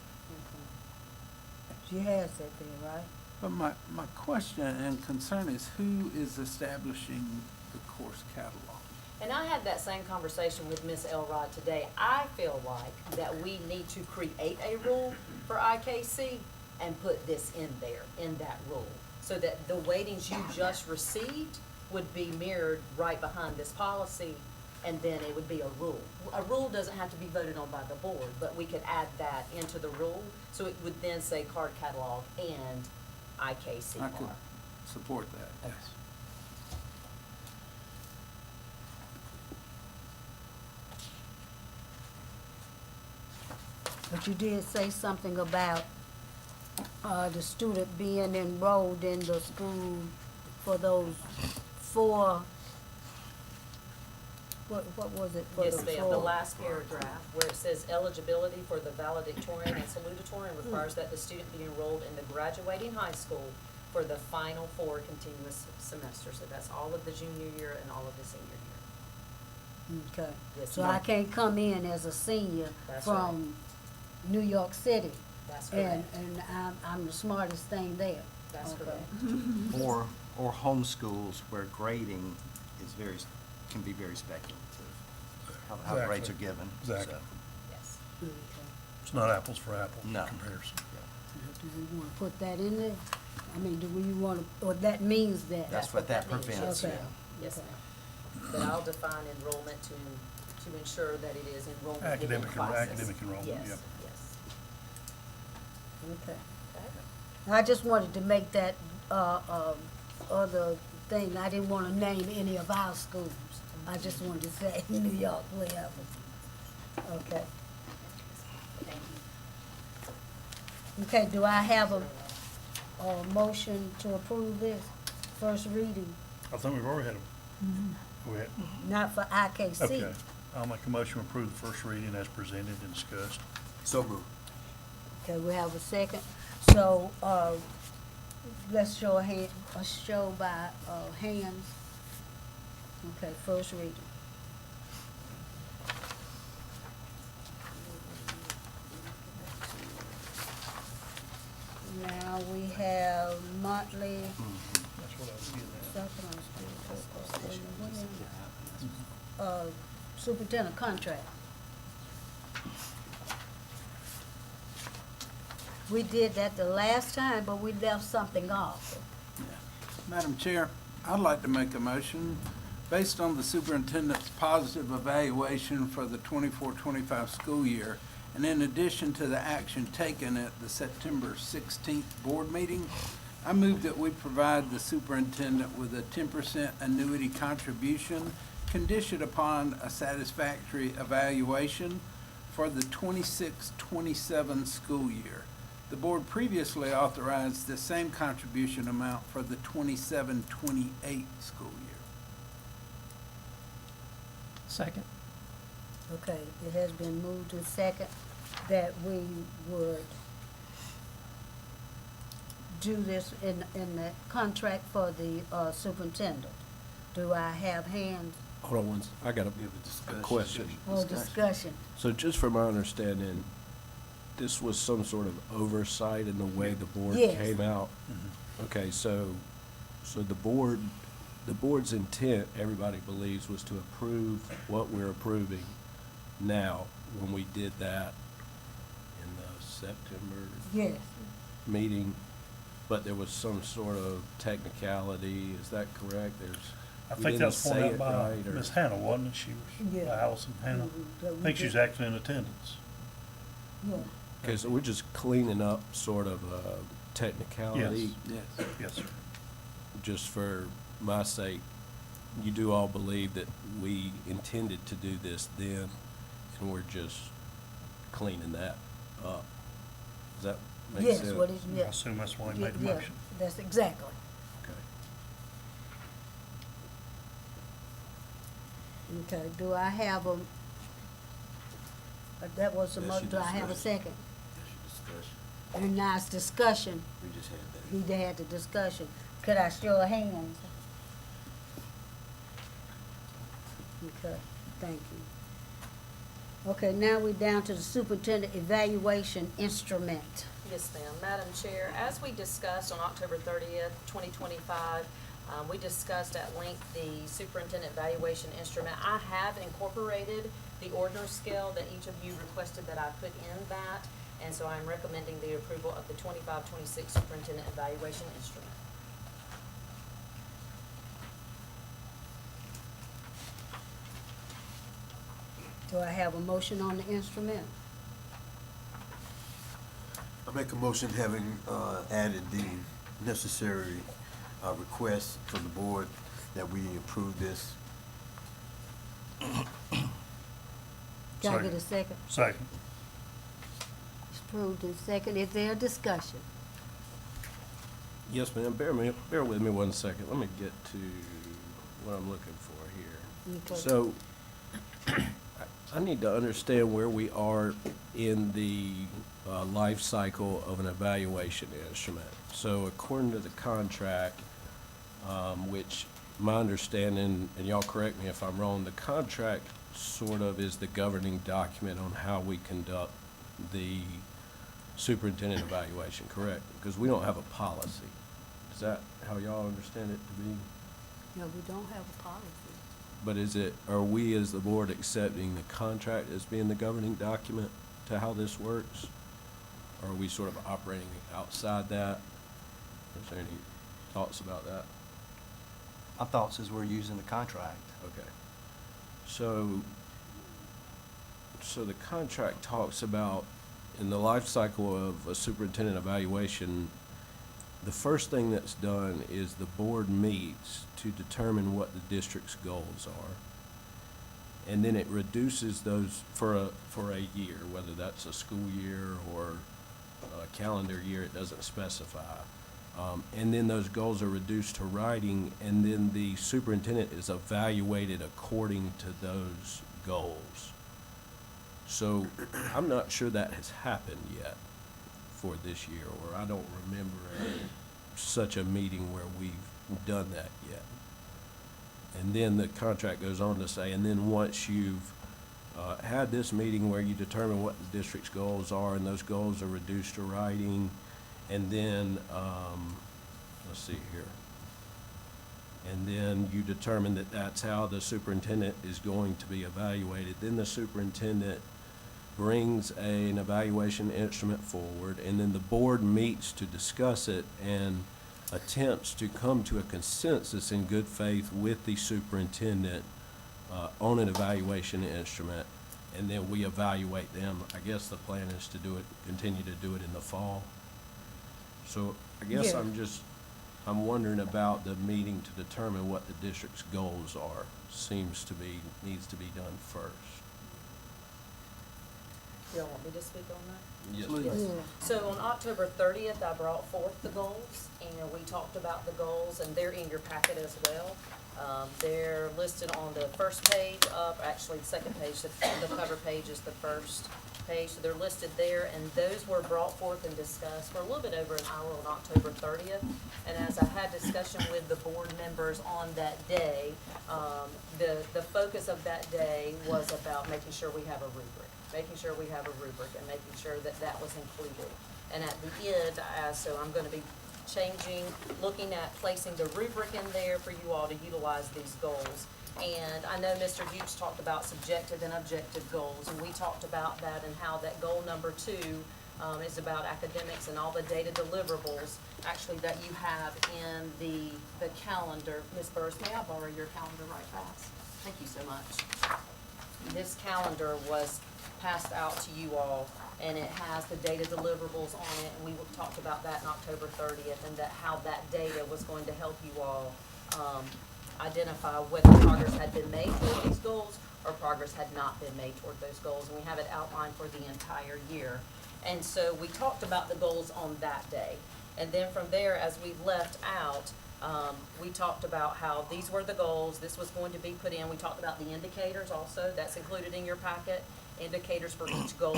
She has that there, right? But my question and concern is who is establishing the course catalog? And I had that same conversation with Ms. Elrod today. I feel like that we need to create a rule for IKC and put this in there, in that rule, so that the weightings you just received would be mirrored right behind this policy, and then it would be a rule. A rule doesn't have to be voted on by the board, but we could add that into the rule, so it would then say card catalog and IKC I bar. could support that, yes. But you did say something about, the student being enrolled in the school for those 4, what was it for the Yes, 4? ma'am, the last paragraph, where it says eligibility for the valedictorian and salutatorian requires that the student be enrolled in the graduating high school for the final 4 continuous semesters. So that's all of the junior year and all of the senior year. Okay, Yes, so ma'am. I can't come in as a senior That's from New York City, That's and, correct. and I'm the smartest thing there. That's Okay. correct. Or homeschools where grading is can be very speculative, how grades are Exactly. given. Exactly. So, Yes. Okay. It's not apples for apples No. comparison. Do we wanna put that in there? I mean, do we wanna, or that means that? That's what that means. prevents, Okay. yeah. Yes, Okay. ma'am. But I'll define enrollment to ensure that it is enrollment within Academic classes. academic enrollment, Yes, yep. yes. Okay. Okay. I just wanted to make that, other thing, I didn't wanna name any of our schools. I just wanted to say New York, whatever. Okay. Thank you. Okay, do I have a motion to approve this first reading? I think we've already had we had, Not for IKC. okay. I'll make a motion to approve the first reading as presented and discussed. So moved. Okay, we have a second. So, let's show a show by, hands. Okay, first reading. Now we have monthly That's what I was getting at. superintendent contract. We did that the last time, but we left something off. Madam Chair, I'd like to make a motion based on the superintendent's positive evaluation for the 24-25 school year, and in addition to the action taken at the September 16th board meeting, I move that we provide the superintendent with a 10% annuity contribution conditioned upon a satisfactory evaluation for the 26-27 school year. The board previously authorized the same contribution amount for the 27-28 school year. Second. Okay, it has been moved to second that we would do this in the contract for the superintendent. Do I have hands Hold on I got a question. or discussion? So just from my understanding, this was some sort of oversight in the way the board Yes. came out? Okay, so the board's intent, everybody believes, was to approve what we're approving now. When we did that in the September Yes. meeting, but there was some sort of technicality, is that correct? I We think that was didn't pointed say out it by right, or- Ms. Hannah, wasn't it? She was, Yeah. Allison Hannah. That I we think she was did. actually in attendance. Yeah. Okay, so we're just cleaning up sort of technicality. Yes. Yes, sir. Just for my sake, you do all believe that we intended to do this then, and we're just cleaning that up. Does that make sense? Yes, what is, I yeah. assume that's why he made the Yeah, motion. that's exactly. Okay. Okay, do I have that was a motion, do I have a second? And now it's discussion. We just had that. We had the discussion. Could I show of hands? Okay, thank you. Okay, now we're down to the superintendent evaluation instrument. Yes, ma'am. Madam Chair, as we discussed on October 30th, 2025, we discussed at length the superintendent evaluation instrument. I have incorporated the ordner scale that each of you requested that I put in that, and so I'm recommending the approval of the 25-26 superintendent evaluation instrument. Do I have a motion on the instrument? I make a motion having added the necessary requests from the board that we approve this. Can I get a second? Second. It's approved in second. Is there a discussion? Yes, ma'am. Bear with me 1 second. Let me get to what I'm looking for here. Okay. So, I need to understand where we are in the life cycle of an evaluation instrument. So according to the contract, which my understanding, and y'all correct me if I'm wrong, the contract sort of is the governing document on how we conduct the superintendent evaluation, correct? Because we don't have a policy. Is that how y'all understand it to be? No, we don't have a policy. But are we as the board accepting the contract as being the governing document to how this works? Or are we sort of operating outside that? Is there any thoughts about that? My thoughts is we're using the contract. Okay. So the contract talks about, in the life cycle of a superintendent evaluation, the first thing that's done is the board meets to determine what the district's goals are. And then it reduces those for a year, whether that's a school year or a calendar year, it doesn't specify. And then those goals are reduced to writing, and then the superintendent is evaluated according to those goals. So I'm not sure that has happened yet for this year, or I don't remember such a meeting where we've done that yet. And then the contract goes on to say, and then once you've had this meeting where you determine what the district's goals are, and those goals are reduced to writing, and then, let's see here. And then you determine that that's how the superintendent is going to be evaluated. Then the superintendent brings an evaluation instrument forward, and then the board meets to discuss it and attempts to come to a consensus in good faith with the superintendent on an evaluation instrument, and then we evaluate them. I guess the plan is to continue to do it in the fall. So I guess Yeah. I'm wondering about the meeting to determine what the district's goals are. Needs to be done first. You all want me to speak on that? Yes, Please. please. Yeah. So on October 30th, I brought forth the goals, and we talked about the goals, and they're in your packet as well. They're listed on the first page up, actually the second page, the cover page is the first page, so they're listed there, and those were brought forth and discussed for a little bit over an hour on October 30th. And as I had discussion with the board members on that day, the focus of that day was about making sure we have a rubric. And making sure that that was included. And at the end, so I'm gonna be looking at placing the rubric in there for you all to utilize these goals. And I know Mr. Hughes talked about subjective and objective goals, and we talked about that and how that goal number 2 is about academics and all the data deliverables, actually, that you have in the calendar. Ms. Burris, may I borrow your calendar right fast? Thank you so much. This calendar was passed out to you all, and it has the data deliverables on it, and we talked about that in October 30th, and how that data was going to help you all identify whether progress had been made toward these goals or progress had not been made toward those goals, and we have it outlined for the entire year. And so we talked about the goals on that day, and then from there, as we've left out, We talked about how these were the goals, this was going to be put in. We talked about the indicators also, that's included in your packet. Indicators for each goal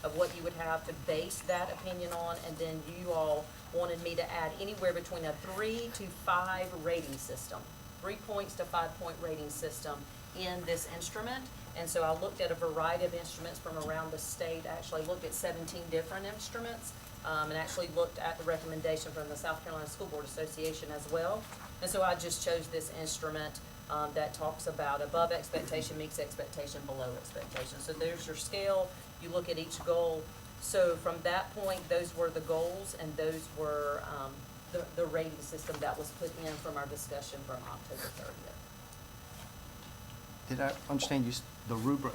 of what you would have to base that opinion on, and then you all wanted me to add anywhere between a 3 to 5 rating system, 3 points to 5 point rating system in this instrument. And so I looked at a variety of instruments from around the state, actually looked at 17 different instruments, and actually looked at the recommendation from the South Carolina School Board Association as well. And so I just chose this instrument that talks about above expectation, meets expectation, below expectation. So there's your scale. You look at each goal. So from that point, those were the goals, and those were the rating system that was put in from our discussion from October 30th. Did I understand you, a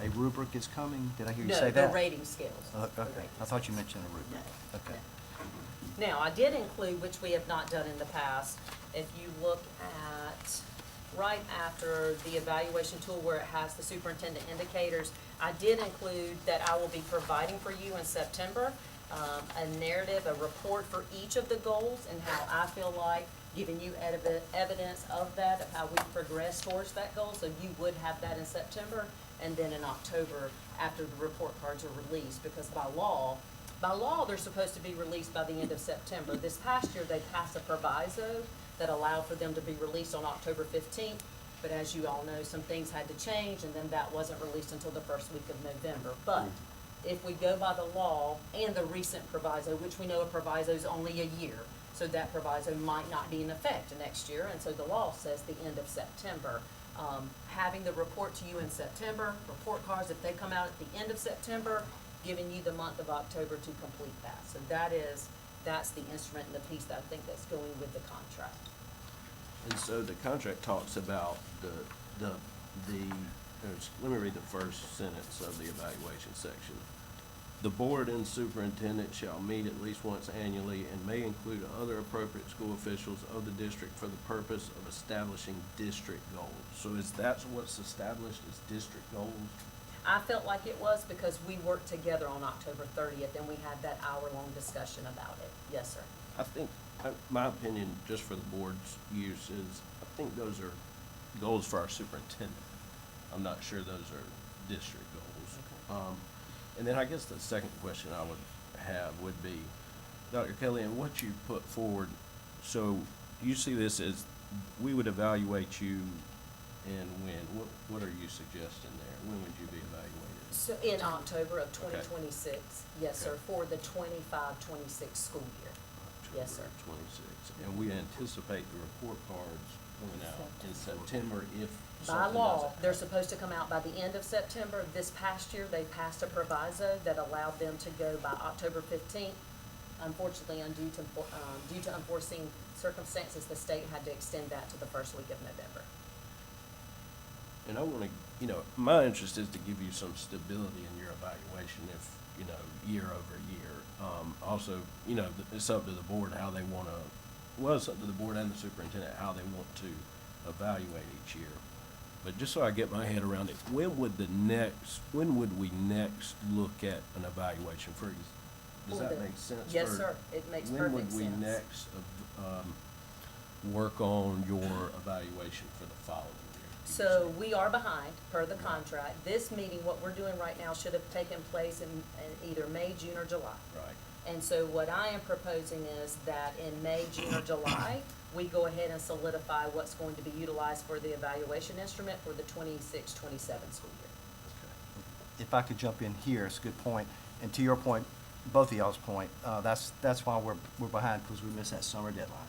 rubric is coming? Did I hear you say No, that? the rating scales. The Okay, rating I thought you mentioned a rubric. No, Okay. Now, I did include, which we have not done in the past, if you look at right after the evaluation tool where it has the superintendent indicators, I did include that I will be providing for you in September a narrative, a report for each of the goals and how I feel like giving you evidence of that, of how we progress towards that goal. So you would have that in September, and then in October after the report cards are released, because by law, they're supposed to be released by the end of September. This past year, they passed a proviso that allowed for them to be released on October 15th. But as you all know, some things had to change, and then that wasn't released until the first week of November. But if we go by the law and the recent proviso, which we know a proviso is only a year, so that proviso might not be in effect next year, and so the law says the end of September. Having the report to you in September, report cards, if they come out at the end of September, giving you the month of October to complete that. So that's the instrument and the piece that I think that's going with the contract. And so the contract talks about let me read the first sentence of the evaluation section. The board and superintendent shall meet at least once annually and may include other appropriate school officials of the district for the purpose of establishing district goals. So is that what's established as district goals? I felt like it was because we worked together on October 30th and we had that hour-long discussion about it. Yes, sir. I think, my opinion, just for the board's use, is I think those are goals for our superintendent. I'm not sure those are district goals. Okay. And then I guess the second question I would have would be, Dr. Kelly, and what you put forward, so you see this as we would evaluate you and when? What are you suggesting there? When would you be evaluated? So in October of Okay. 2026, yes, sir, Okay. for the 25-26 school year. Yes, sir. October 26. And we anticipate the report cards coming out in September if By something law, doesn't. they're supposed to come out by the end of September. This past year, they passed a proviso that allowed them to go by October 15th. Unfortunately, due to unforeseen circumstances, the state had to extend that to the first week of November. And I want to, my interest is to give you some stability in your evaluation if, year over year. Also, it's up to the board how they want to, it's up to the board and the superintendent how they want to evaluate each year. But just so I get my head around it, when would we next look at an evaluation? Does that make sense? Yes, sir. It makes perfect When would we sense. next work on your evaluation for the following year? So we are behind per the contract. This meeting, what we're doing right now, should have taken place in either May, June, or July. Right. And so what I am proposing is that in May, June, or July, we go ahead and solidify what's going to be utilized for the evaluation instrument for the 26-27 school year. If I could jump in here, it's a good point. And to your point, both of y'all's point, that's why we're behind, because we missed that summer deadline.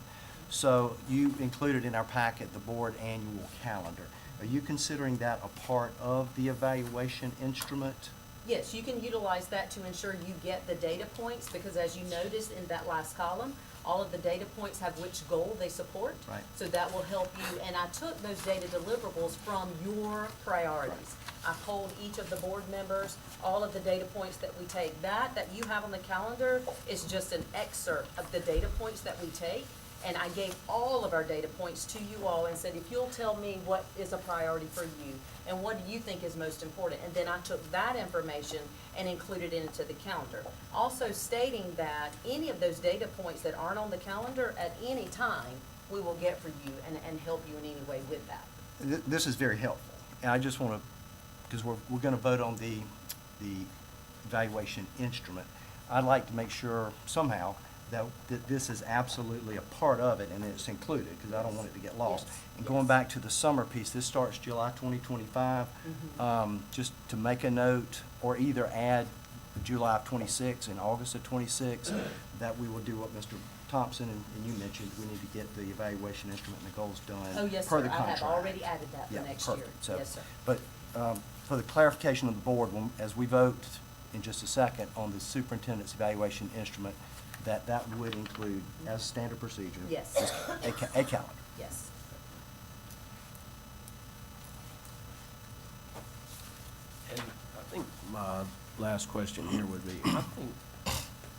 So you included in our packet the board annual calendar. Are you considering that a part of the evaluation instrument? Yes, you can utilize that to ensure you get the data points, because as you noticed in that last column, all of the data points have which goal they support. Right. So that will help you, and I took those data deliverables from your priorities. I polled each of the board members, all of the data points that we take. That you have on the calendar is just an excerpt of the data points that we take. And I gave all of our data points to you all and said, if you'll tell me what is a priority for you and what do you think is most important. And then I took that information and included it into the calendar. Also stating that any of those data points that aren't on the calendar at any time we will get for you and help you in any way with that. This is very helpful, and I just want to, because we're going to vote on the evaluation instrument. I'd like to make sure somehow that this is absolutely a part of it and that it's included, because I don't want it to get lost. Yes, And going back to the summer piece, this starts July 2025. Just to make a note, or either add July of 26 and August of 26, that we will do what Mr. Thompson and you mentioned, we need to get the evaluation instrument and the goals done Oh, yes, per sir, the I contract. have already added that for Yeah, next year. perfect. So, Yes, sir. But for the clarification of the board, as we vote in just a second on the superintendent's evaluation instrument, that would include, as standard procedure, Yes. just a calendar. Yes. And I think my last question here would be, I think,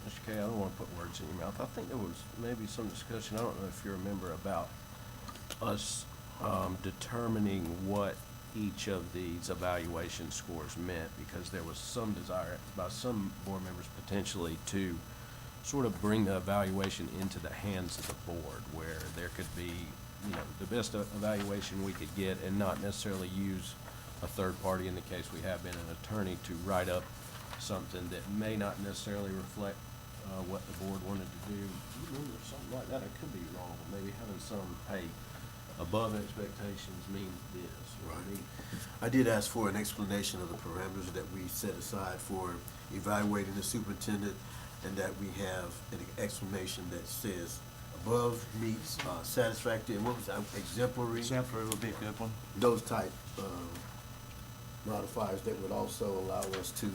Mr. Kay, I don't want to put words in your mouth. I think there was maybe some discussion, I don't know if you remember, about us determining what each of these evaluation scores meant, because there was some desire by some board members potentially to sort of bring the evaluation into the hands of the board, where there could be, you know, the best evaluation we could get and not necessarily use a third party, in the case we have been an attorney, to write up something that may not necessarily reflect what the board wanted to do. You remember something like that? I could be wrong. Maybe having some, hey, above expectations means this. You know what I mean? I did ask for an explanation of the parameters that we set aside for evaluating the superintendent, and that we have an explanation that says above meets satisfactory, and what was that, exemplary? Exemplary would be a good one. Those type modifiers that would also allow us to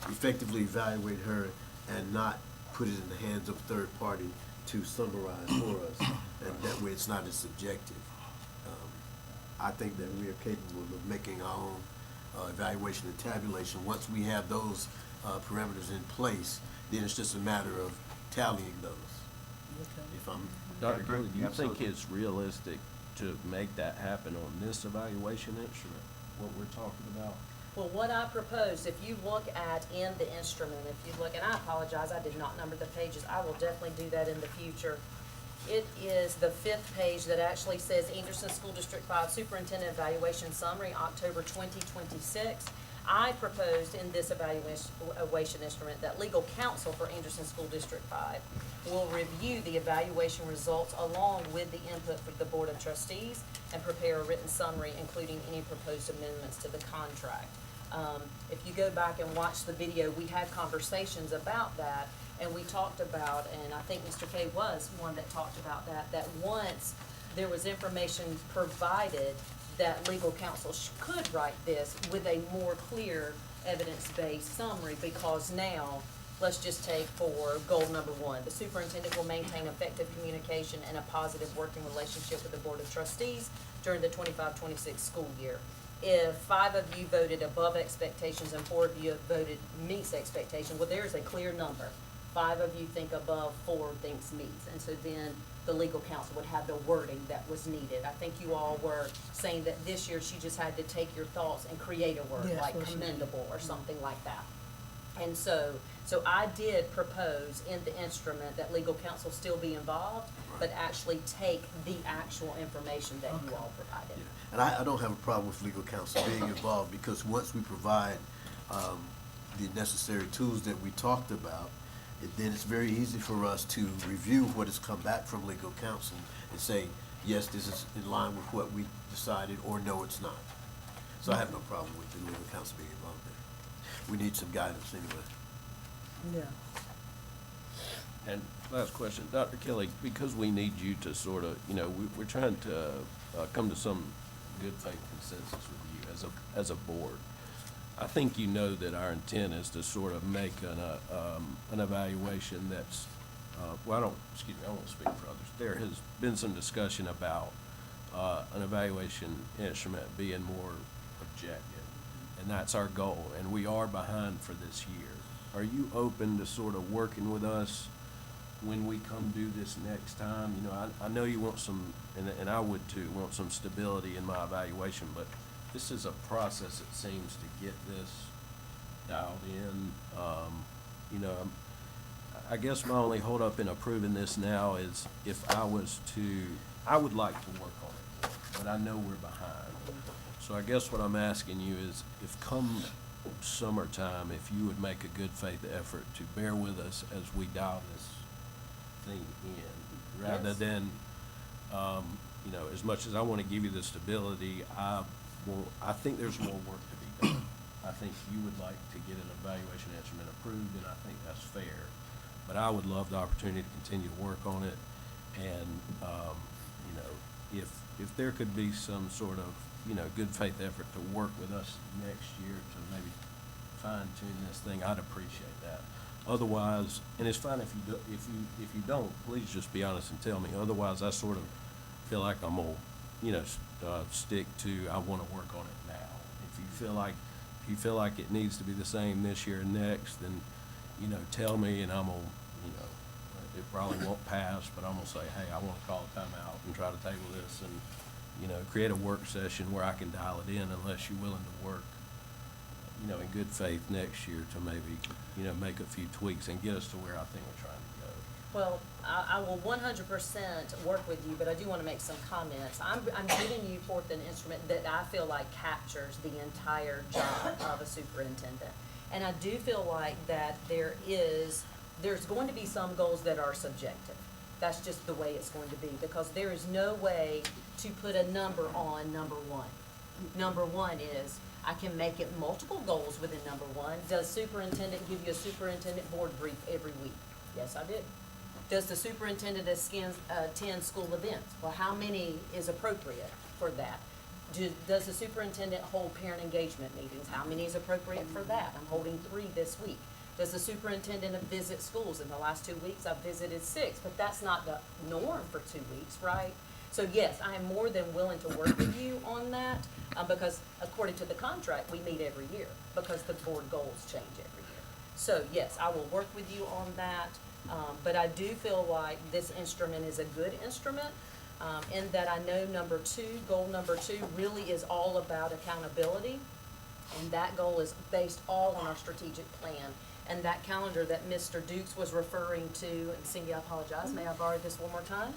effectively evaluate her and not put it in the hands of a third party to summarize for us, and that way it's not as subjective. I think that we are capable of making our own evaluation and tabulation. Once we have those parameters in place, then it's just a matter of tallying those. If I'm Dr. Kelly, do you think Absolutely. it's realistic to make that happen on this evaluation instrument, what we're talking about? Well, what I propose, if you look at in the instrument, if you look, and I apologize, I did not number the pages, I will definitely do that in the future. It is the 5th page that actually says Anderson School District 5 Superintendent Evaluation Summary, October 2026. I proposed in this evaluation instrument that legal counsel for Anderson School District 5 will review the evaluation results along with the input from the Board of Trustees and prepare a written summary, including any proposed amendments to the contract. If you go back and watch the video, we had conversations about that, and we talked about, and I think Mr. K was one that talked about that once there was information provided, that legal counsel could write this with a more clear evidence-based summary, because now, let's just take for goal number 1, the superintendent will maintain effective communication and a positive working relationship with the Board of Trustees during the 25-26 school year. If 5 of you voted above expectations and 4 of you voted meets expectation, well, there's a clear number. 5 of you think above, 4 thinks meets, and so then the legal counsel would have the wording that was needed. I think you all were saying that this year she just had to take your thoughts and create a word, Yes, like what she did. commendable or something like that. And so I did propose in the instrument that legal counsel still be involved, but actually take the actual information that you all provided. And I don't have a problem with legal counsel being involved, because once we provide the necessary tools that we talked about, then it's very easy for us to review what has come back from legal counsel and say, yes, this is in line with what we decided, or no, it's not. So I have no problem with the legal counsel being involved there. We need some guidance anyway. Yeah. And last question, Dr. Kelly, because we need you to sort of, you know, we're trying to come to some good faith consensus with you as a board. I think you know that our intent is to sort of make an evaluation that's, well, I won't speak for others. There has been some discussion about an evaluation instrument being more objective, and that's our goal, and we are behind for this year. Are you open to sort of working with us when we come do this next time? You know, I know you want some, and I would too, want some stability in my evaluation, but this is a process, it seems, to get this dialed in. You know, I guess my only holdup in approving this now is if I was to I would like to work on it more, but I know we're behind. So I guess what I'm asking you is, if come summertime, if you would make a good faith effort to bear with us as we dial this thing in, rather Yes. than, you know, as much as I want to give you the stability, I think there's more work to be done. I think you would like to get an evaluation instrument approved, and I think that's fair. But I would love the opportunity to continue to work on it, and, you know, if there could be some sort of, you know, good faith effort to work with us next year to maybe fine tune this thing, I'd appreciate that. Otherwise, and it's fine if you do, if you don't, please just be honest and tell me. Otherwise, I sort of feel like I'm gonna, you know, stick to, I wanna work on it now. If you feel like it needs to be the same this year and next, then, you know, tell me, and I'm gonna, you know, it probably won't pass, but I'm gonna say, hey, I wanna call a timeout and try to table this and, you know, create a work session where I can dial it in, unless you're willing to work, you know, in good faith next year to maybe, you know, make a few tweaks and get us to where I think we're trying to go. Well, I will 100% work with you, but I do want to make some comments. I'm giving you forth an instrument that I feel like captures the entire job of a superintendent. And I do feel like that there's going to be some goals that are subjective. That's just the way it's going to be, because there is no way to put a number on number one. Number one is, I can make it multiple goals within number one. Does superintendent give you a superintendent board brief every week? Yes, I did. Does the superintendent attend school events? Well, how many is appropriate for that? Does the superintendent hold parent engagement meetings? How many is appropriate for that? I'm holding 3 this week. Does the superintendent visit schools? In the last 2 weeks, I've visited 6, but that's not the norm for 2 weeks, right? So yes, I am more than willing to work with you on that, because according to the contract, we meet every year, because the board goals change every year. So yes, I will work with you on that, but I do feel like this instrument is a good instrument, in that I know goal number 2 really is all about accountability, and that goal is based all on our strategic plan. And that calendar that Mr. Dukes was referring to, and Cindy, I apologize, may I borrow this one more time?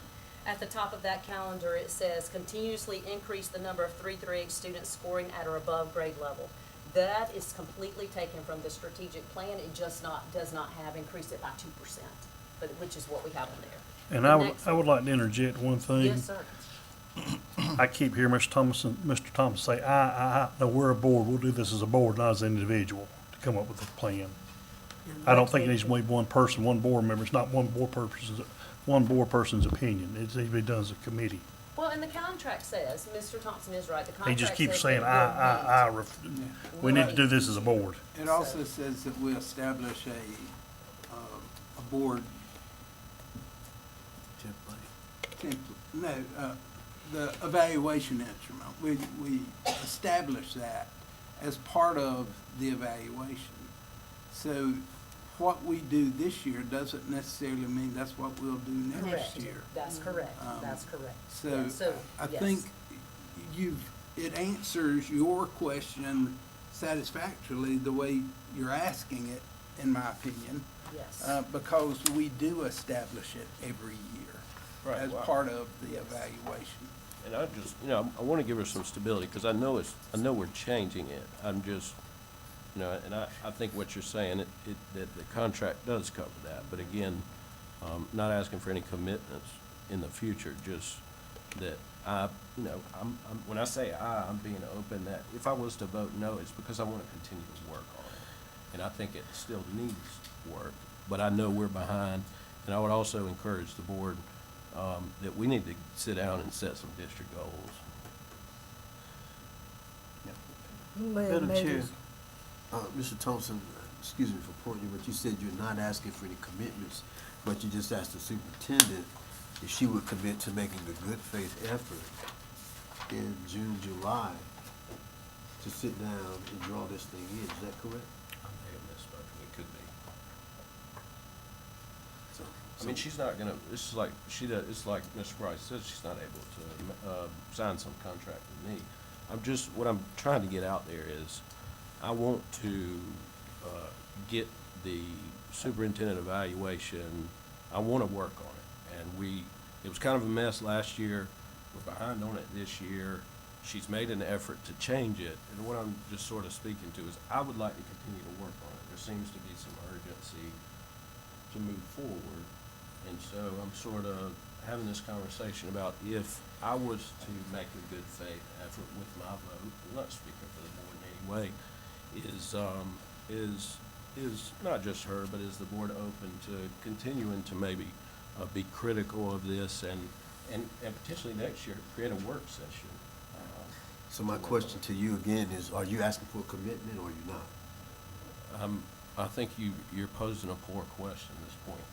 At the top of that calendar, it says, continuously increase the number of 3 through 8 students scoring at or above grade level. That is completely taken from the strategic plan. It just does not have increased it by 2%, but which is what we have in there. And I would like to interject one thing. Yes, sir. I keep hearing Mr. Thomas say, no, we're a board, we'll do this as a board, not as an individual, to come up with a plan. I don't think it needs to be one person, one board member. It's not one board person's opinion. It needs to be done as a committee. Well, and the contract says, Mr. Thompson is right, the contract He says. just keeps saying, that we need to do this as a board. It also says that we establish a board the evaluation instrument. We establish that as part of the evaluation. So what we do this year doesn't necessarily mean that's what we'll do next Correct. year. That's correct, that's correct. So, Yeah, so, I yes. think it answers your question satisfactorily the way you're asking it, in my opinion. Yes. Because we do establish it every year Right, as wow. part of the evaluation. And I just, you know, I want to give her some stability, because I know we're changing it. I'm just, you know, and I think what you're saying, that the contract does cover that. But again, not asking for any commitments in the future, just that you know, when I say I'm being open, that if I was to vote no, it's because I want to continue to work on it. And I think it still needs work, but I know we're behind. And I would also encourage the board that we need to sit down and set some district goals. Madam Chair. Mr. Thompson, excuse me for pointing you, but you said you're not asking for any commitments, but you just asked the superintendent if she would commit to making a good faith effort in June, July to sit down and draw this thing in. Is that correct? I may have misspoken. It could be. So, I mean, she's not gonna, it's like Mr. Price says, she's not able to sign some contract with me. What I'm trying to get out there is, I want to get the superintendent evaluation, I want to work on it. And it was kind of a mess last year. We're behind on it this year. She's made an effort to change it, and what I'm just sort of speaking to is I would like to continue to work on it. There seems to be some urgency to move forward, and so I'm sort of having this conversation about if I was to make a good faith effort with my vote, I'm not speaking for the board in any way, is not just her, but is the board open to continuing to maybe be critical of this and potentially next year create a work session? So my question to you again is, are you asking for a commitment or you're not? I think you're posing a poor question. It's pointless.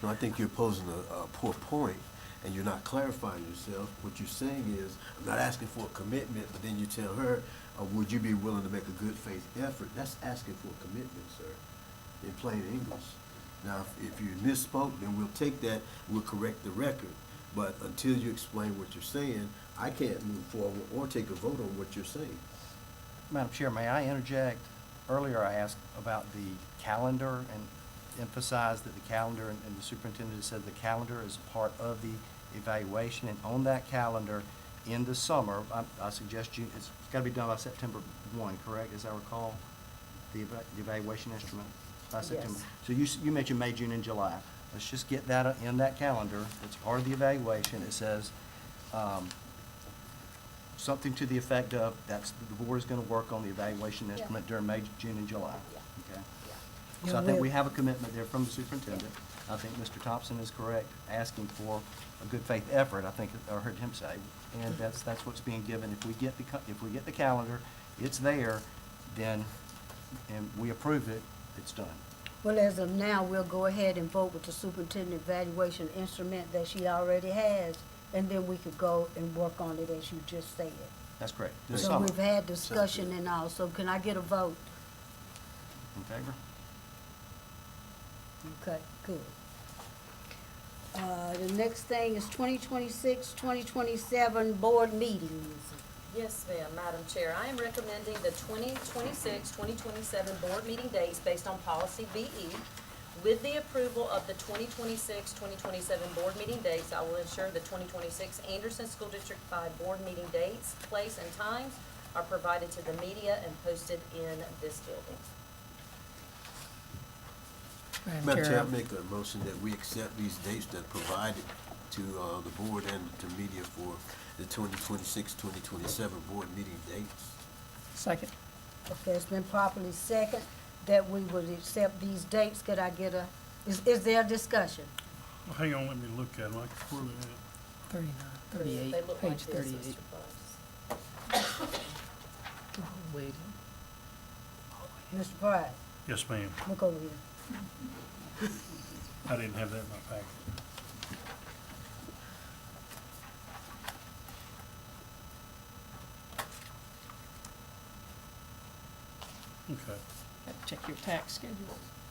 No, I think you're posing a poor point, and you're not clarifying yourself. What you're saying is, I'm not asking for a commitment, but then you tell her, would you be willing to make a good faith effort? That's asking for a commitment, sir, in plain English. Now, if you misspoke, then we'll take that, we'll correct the record. But until you explain what you're saying, I can't move forward or take a vote on what you're saying. Madam Chair, may I interject? Earlier I asked about the calendar and emphasized that the calendar, and the superintendent said the calendar is a part of the evaluation, and on that calendar in the summer, I suggest you, it's got to be done by September 1, correct, as I recall, the evaluation instrument by September. Yes. So you mentioned May, June, and July. Let's just get that in that calendar. It's part of the evaluation. It says something to the effect of, the board is going to work on the evaluation instrument during May, June, and July. Okay. So I think we have a commitment there from the superintendent. I think Mr. Thompson is correct, asking for a good faith effort, I think I heard him say, and that's what's being given. If we get the calendar, it's there, then, and we approve it, it's done. Well, as of now, we'll go ahead and vote with the superintendent evaluation instrument that she already has, and then we could go and work on it as you just said. That's correct. This So summer. we've had discussion and all, so can I get a vote? In favor? Okay, good. The next thing is 2026, 2027 board meetings. Yes, ma'am, Madam Chair. I am recommending the 2026, 2027 board meeting dates based on policy BE. With the approval of the 2026, 2027 board meeting dates, I will ensure the 2026 Anderson School District 5 board meeting dates, place, and times are provided to the media and posted in this building. Madam Chair, I make a motion that we accept these dates that are provided to the board and to media for the 2026, 2027 board meeting dates. Second. Okay, it's been properly second that we would accept these dates. Could I get is there a discussion? Well, hang on, let me look at them. Like, where they at? 39, 38, They look page like this, 38. Mr. Price. Wait. Mr. Price, Yes, ma'am. look over here. I didn't have that in my packet. Okay. Have to check your tax schedule,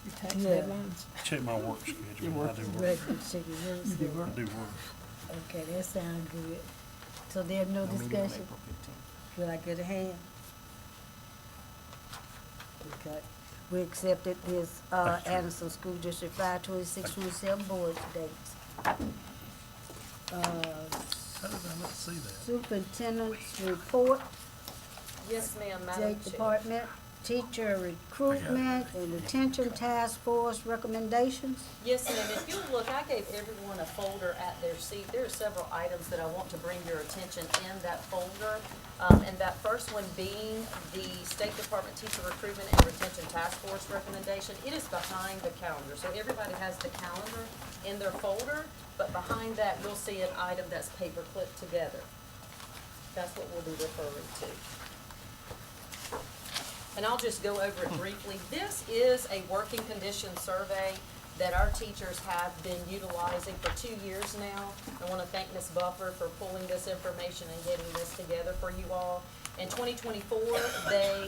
your tax Yeah. deadlines. Check my work schedule. Your work. I do work. Regular chicken, You do work. I do work. Okay, that sounds good. So there's no No meeting on discussion? April 15th. Could I get a hand? Okay, we accepted this, Thank you. Anderson School District 5, 26, 27 board dates. How did I not see that? Superintendent's report, Yes, ma'am, Madam State Chair. Department, teacher recruitment and retention task force recommendations. Yes, ma'am. If you look, I gave everyone a folder at their seat. There are several items that I want to bring your attention in that folder. And that first one being the State Department Teacher Recruitment and Retention Task Force recommendation. It is behind the calendar. So everybody has the calendar in their folder, but behind that, you'll see an item that's paper clipped together. That's what we'll be referring to. And I'll just go over it briefly. This is a working condition survey that our teachers have been utilizing for 2 years now. I want to thank Ms. Buffer for pulling this information and getting this together for you all. In 2024,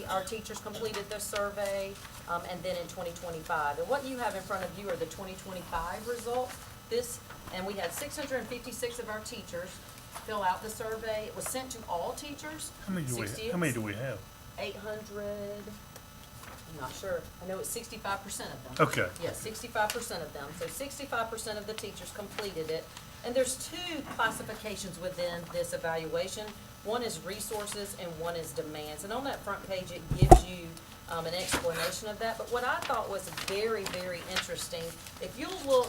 our teachers completed this survey, and then in 2025. And what you have in front of you are the 2025 results. And we had 656 of our teachers fill out the survey. It was sent to all teachers. How many do we have? 800, I'm not sure. I know it's 65% of them. Okay. Yes, 65% of them. So 65% of the teachers completed it. And there's two classifications within this evaluation. One is resources and one is demands. And on that front page, it gives you an explanation of that. But what I thought was very, very interesting, if you'll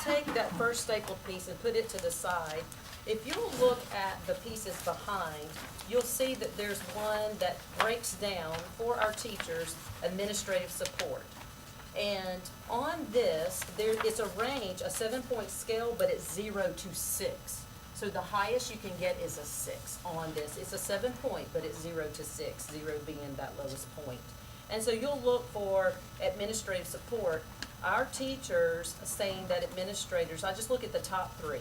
take that first stapled piece and put it to the side, if you'll look at the pieces behind, you'll see that there's one that breaks down for our teachers administrative support. And on this, it's a range, a 7-point scale, but it's 0 to 6. So the highest you can get is a 6 on this. It's a 7-point, but it's 0 to 6, 0 being that lowest point. And so you'll look for administrative support. Our teachers saying that administrators, I just look at the top 3.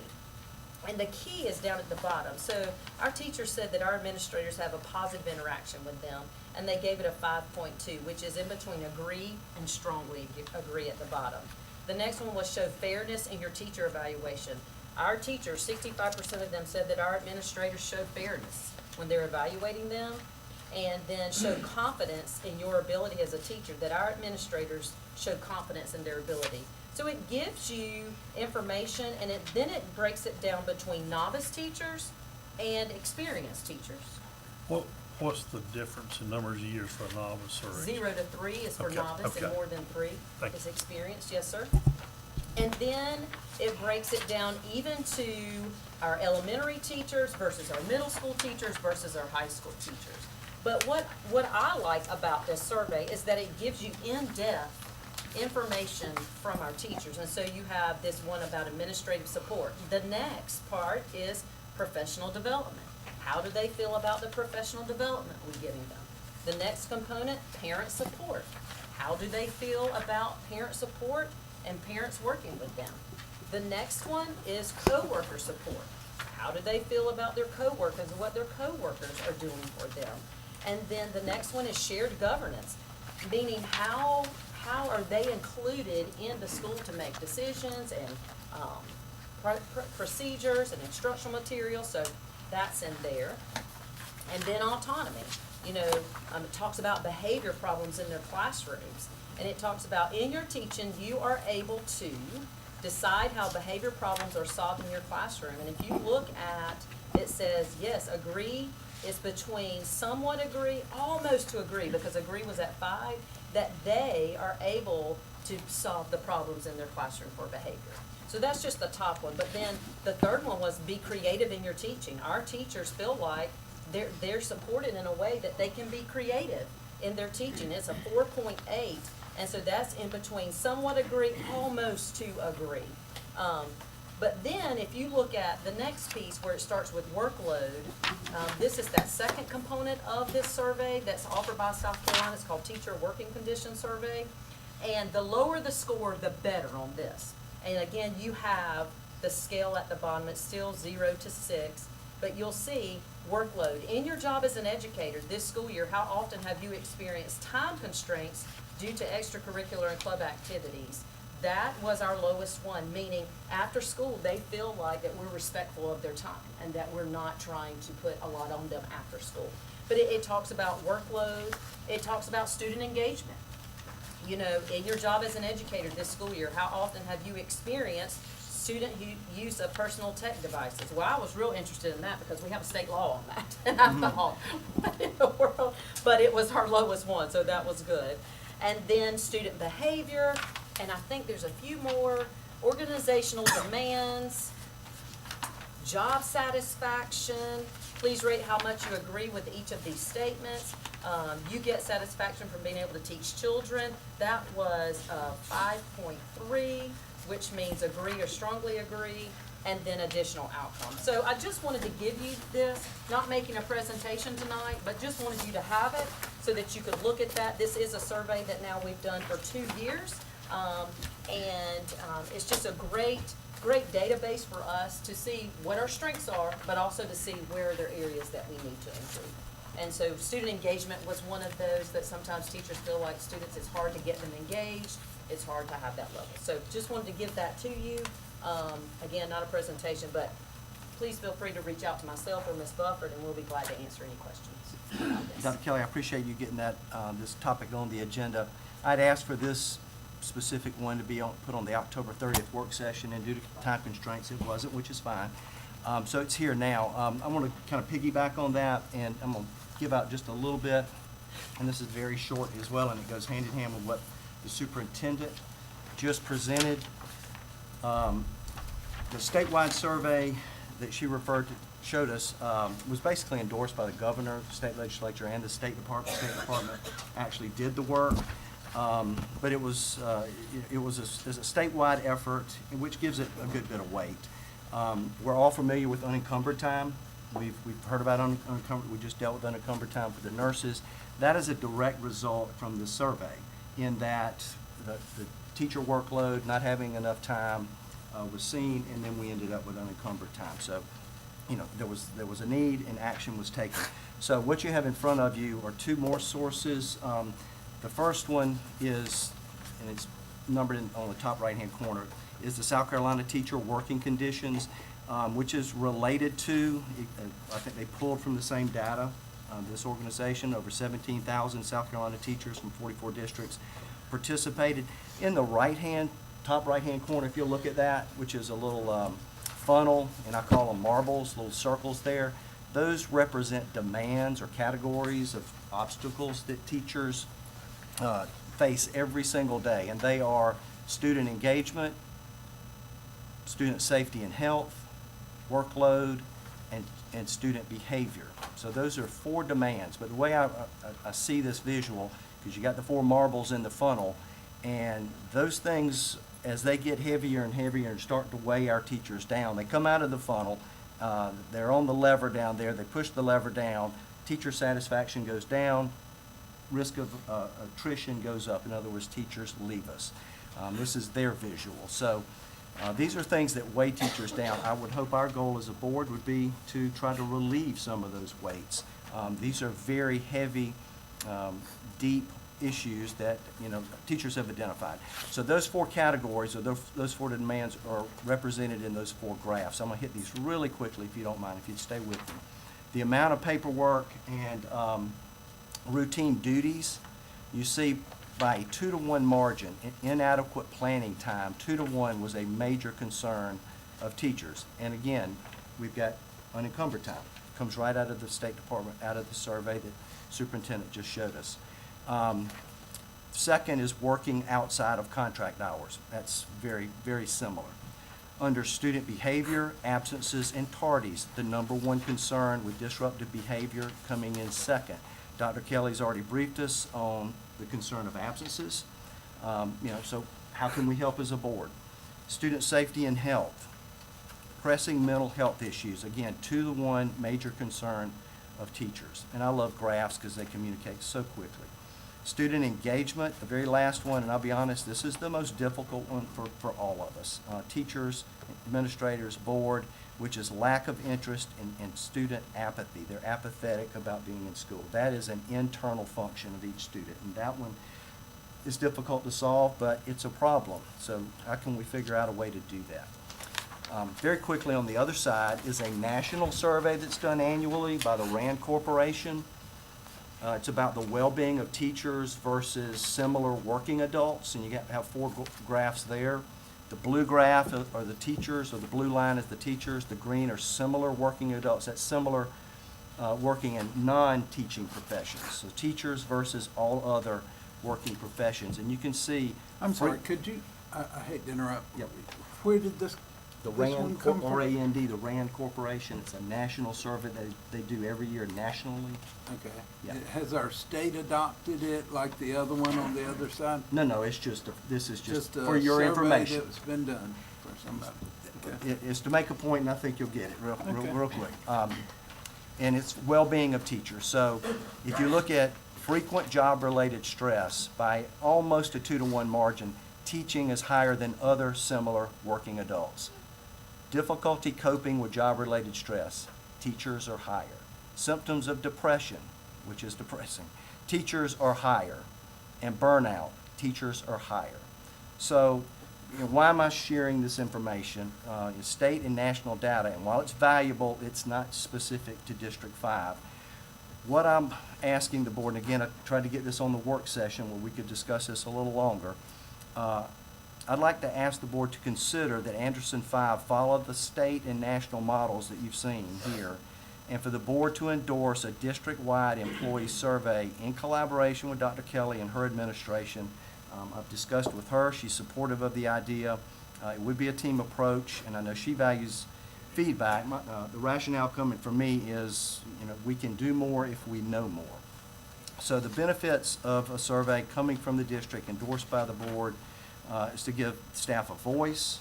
And the key is down at the bottom. So our teachers said that our administrators have a positive interaction with them, and they gave it a 5.2, which is in between agree and strongly agree at the bottom. The next one was show fairness in your teacher evaluation. Our teachers, 65% of them said that our administrators show fairness when they're evaluating them, and then show confidence in your ability as a teacher, that our administrators show confidence in their ability. So it gives you information, and then it breaks it down between novice teachers and experienced teachers. What's the difference in numbers of years for a novice or? 0 to 3 is for Okay, novice, and okay. more than 3 Thank is experienced. Yes, sir. And then it breaks it down even to our elementary teachers versus our middle school teachers versus our high school teachers. But what I like about this survey is that it gives you in-depth information from our teachers. And so you have this one about administrative support. The next part is professional development. How do they feel about the professional development we're giving them? The next component, parent support. How do they feel about parent support and parents working with them? The next one is coworker support. How do they feel about their coworkers and what their coworkers are doing for them? And then the next one is shared governance, meaning how are they included in the school to make decisions and procedures and instructional materials, so that's in there. And then autonomy, it talks about behavior problems in their classrooms, and it talks about in your teaching, you are able to decide how behavior problems are solved in your classroom. And if you look at, it says, yes, agree is between somewhat agree, almost to agree, because agree was at 5, that they are able to solve the problems in their classroom for behavior. So that's just the top one. But then the third one was be creative in your teaching. Our teachers feel like they're supported in a way that they can be creative in their teaching. It's a 4.8, and so that's in between somewhat agree, almost to agree. But then if you look at the next piece where it starts with workload, this is that second component of this survey that's offered by South Carolina. It's called Teacher Working Condition Survey. And the lower the score, the better on this. And again, you have the scale at the bottom. It's still 0 to 6. But you'll see workload. In your job as an educator this school year, how often have you experienced time constraints due to extracurricular and club activities? That was our lowest one, meaning after school, they feel like that we're respectful of their time and that we're not trying to put a lot on them after school. But it talks about workload. It talks about student engagement. In your job as an educator this school year, how often have you experienced student use of personal tech devices? Well, I was real interested in that because we have a state law on that. And I thought, what in the world? But it was our lowest one, so that was good. And then student behavior. And I think there's a few more: organizational demands, job satisfaction. Please rate how much you agree with each of these statements. You get satisfaction from being able to teach children. That was 5.3, which means agree or strongly agree, and then additional outcomes. So I just wanted to give you this, not making a presentation tonight, but just wanted you to have it so that you could look at that. This is a survey that now we've done for 2 years. It's just a great database for us to see what our strengths are, but also to see where there are areas that we need to improve. And so student engagement was one of those that sometimes teachers feel like students, it's hard to get them engaged, it's hard to have that level. So just wanted to give that to you. Again, not a presentation, but please feel free to reach out to myself or Ms. Bufford, and we'll be glad to answer any questions. Dr. Kelly, I appreciate you getting that, this topic on the agenda. I'd asked for this specific one to be put on the October 30th work session, and due to time constraints, it wasn't, which is fine. So it's here now. I want to kind of piggyback on that, and I'm going to give out just a little bit, and this is very short as well, and it goes hand in hand with what the superintendent just presented. The statewide survey that she referred to, showed us, was basically endorsed by the governor, the state legislature, and the State Department. The State Department actually did the work, but it was a statewide effort, which gives it a good bit of weight. We're all familiar with unencumbered time. We've heard about unencumbered. We just dealt with unencumbered time for the nurses. That is a direct result from the survey, in that the teacher workload, not having enough time, was seen, and then we ended up with unencumbered time. So, you know, there was a need, and action was taken. So what you have in front of you are two more sources. The first one is, and it's numbered on the top right-hand corner, is the South Carolina Teacher Working Conditions, which is related to, I think they pulled from the same data, this organization. Over 17,000 South Carolina teachers from 44 districts participated. In the top right-hand corner, if you'll look at that, which is a little funnel, and I call them marbles, little circles there, those represent demands or categories of obstacles that teachers face every single day, and they are student engagement, student safety and health, workload, and student behavior. So those are 4 demands, but the way I see this visual, because you got the 4 marbles in the funnel, and those things, as they get heavier and heavier and start to weigh our teachers down, they come out of the funnel, they're on the lever down there, they push the lever down, teacher satisfaction goes down, risk of attrition goes up. In other words, teachers leave us. This is their visual. So these are things that weigh teachers down. I would hope our goal as a board would be to try to relieve some of those weights. These are very heavy, deep issues that, you know, teachers have identified. So those 4 categories, or those 4 demands, are represented in those 4 graphs. I'm going to hit these really quickly, if you don't mind, if you'd stay with me. The amount of paperwork and routine duties, you see by a 2-to-1 margin, inadequate planning time, 2-to-1 was a major concern of teachers. And again, we've got unencumbered time. Comes right out of the State Department, out of the survey that superintendent just showed us. Second is working outside of contract hours. That's very, very similar. Under student behavior, absences and tardies, the #1 concern, with disruptive behavior coming in second. Dr. Kelly's already briefed us on the concern of absences. So how can we help as a board? Student safety and health, pressing mental health issues, again, 2-to-1 major concern of teachers. And I love graphs because they communicate so quickly. Student engagement, the very last one, and I'll be honest, this is the most difficult one for all of us. Teachers, administrators, board, which is lack of interest and student apathy. They're apathetic about being in school. That is an internal function of each student, and that one is difficult to solve, but it's a problem. So how can we figure out a way to do that? Very quickly, on the other side is a national survey that's done annually by the RAND Corporation. It's about the well-being of teachers versus similar working adults, and you have 4 graphs there. The blue graph are the teachers, or the blue line is the teachers. The green are similar working adults. That's similar working in non-teaching professions. So teachers versus all other working professions. And you can see... I'm sorry, could you, I hate to interrupt. Yep. Where did this RAND, R-A-N-D, the RAND Corporation. It's a national survey that they do every year nationally. Okay. Yeah. Has our state adopted it like the other one on the other side? No, it's just, this is just a for your information. survey that's been done for somebody. Okay. It's to make a point, and I think you'll get it Okay. real quick. And it's well-being of teachers. So if you look at frequent job-related stress, by almost a 2-to-1 margin, teaching is higher than other similar working adults. Difficulty coping with job-related stress, teachers are higher. Symptoms of depression, which is depressing, teachers are higher. And burnout, teachers are higher. So, why am I sharing this information? It's state and national data, and while it's valuable, it's not specific to District 5. What I'm asking the board, and again, I tried to get this on the work session where we could discuss this a little longer, I'd like to ask the board to consider that Anderson 5 follow the state and national models that you've seen here, and for the board to endorse a district-wide employee survey in collaboration with Dr. Kelly and her administration. I've discussed with her. She's supportive of the idea. It would be a team approach, and I know she values feedback. The rationale coming from me is, we can do more if we know more. So the benefits of a survey coming from the district endorsed by the board is to give staff a voice.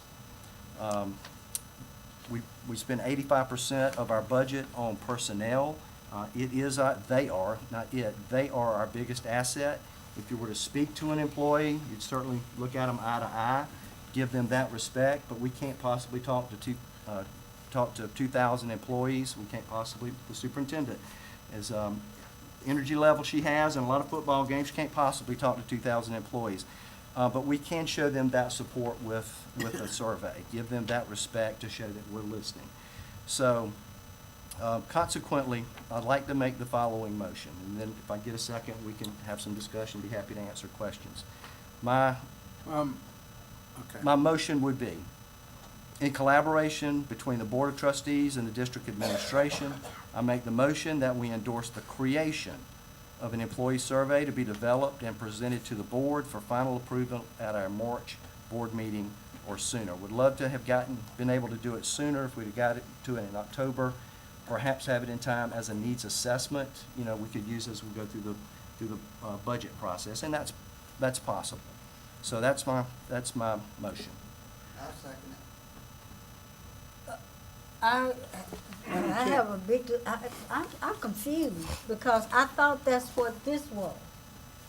We spend 85% of our budget on personnel. They are our biggest asset. If you were to speak to an employee, you'd certainly look at them eye to eye, give them that respect, but we can't possibly talk to 2,000 employees. We can't possibly, the superintendent, as energy level she has in a lot of football games, she can't possibly talk to 2,000 employees. But we can show them that support with a survey, give them that respect to show that we're listening. So consequently, I'd like to make the following motion, and then if I get a second, we can have some discussion, be happy to answer questions. My motion would be, in collaboration between the Board of Trustees and the district administration, I make the motion that we endorse the creation of an employee survey to be developed and presented to the board for final approval at our March board meeting or sooner. Would love to have been able to do it sooner if we'd have got it to it in October. Perhaps have it in time as a needs assessment. We could use as we go through the budget process, and that's possible. So that's my motion. I'll second it. I have a big, I'm confused because I thought that's what this was,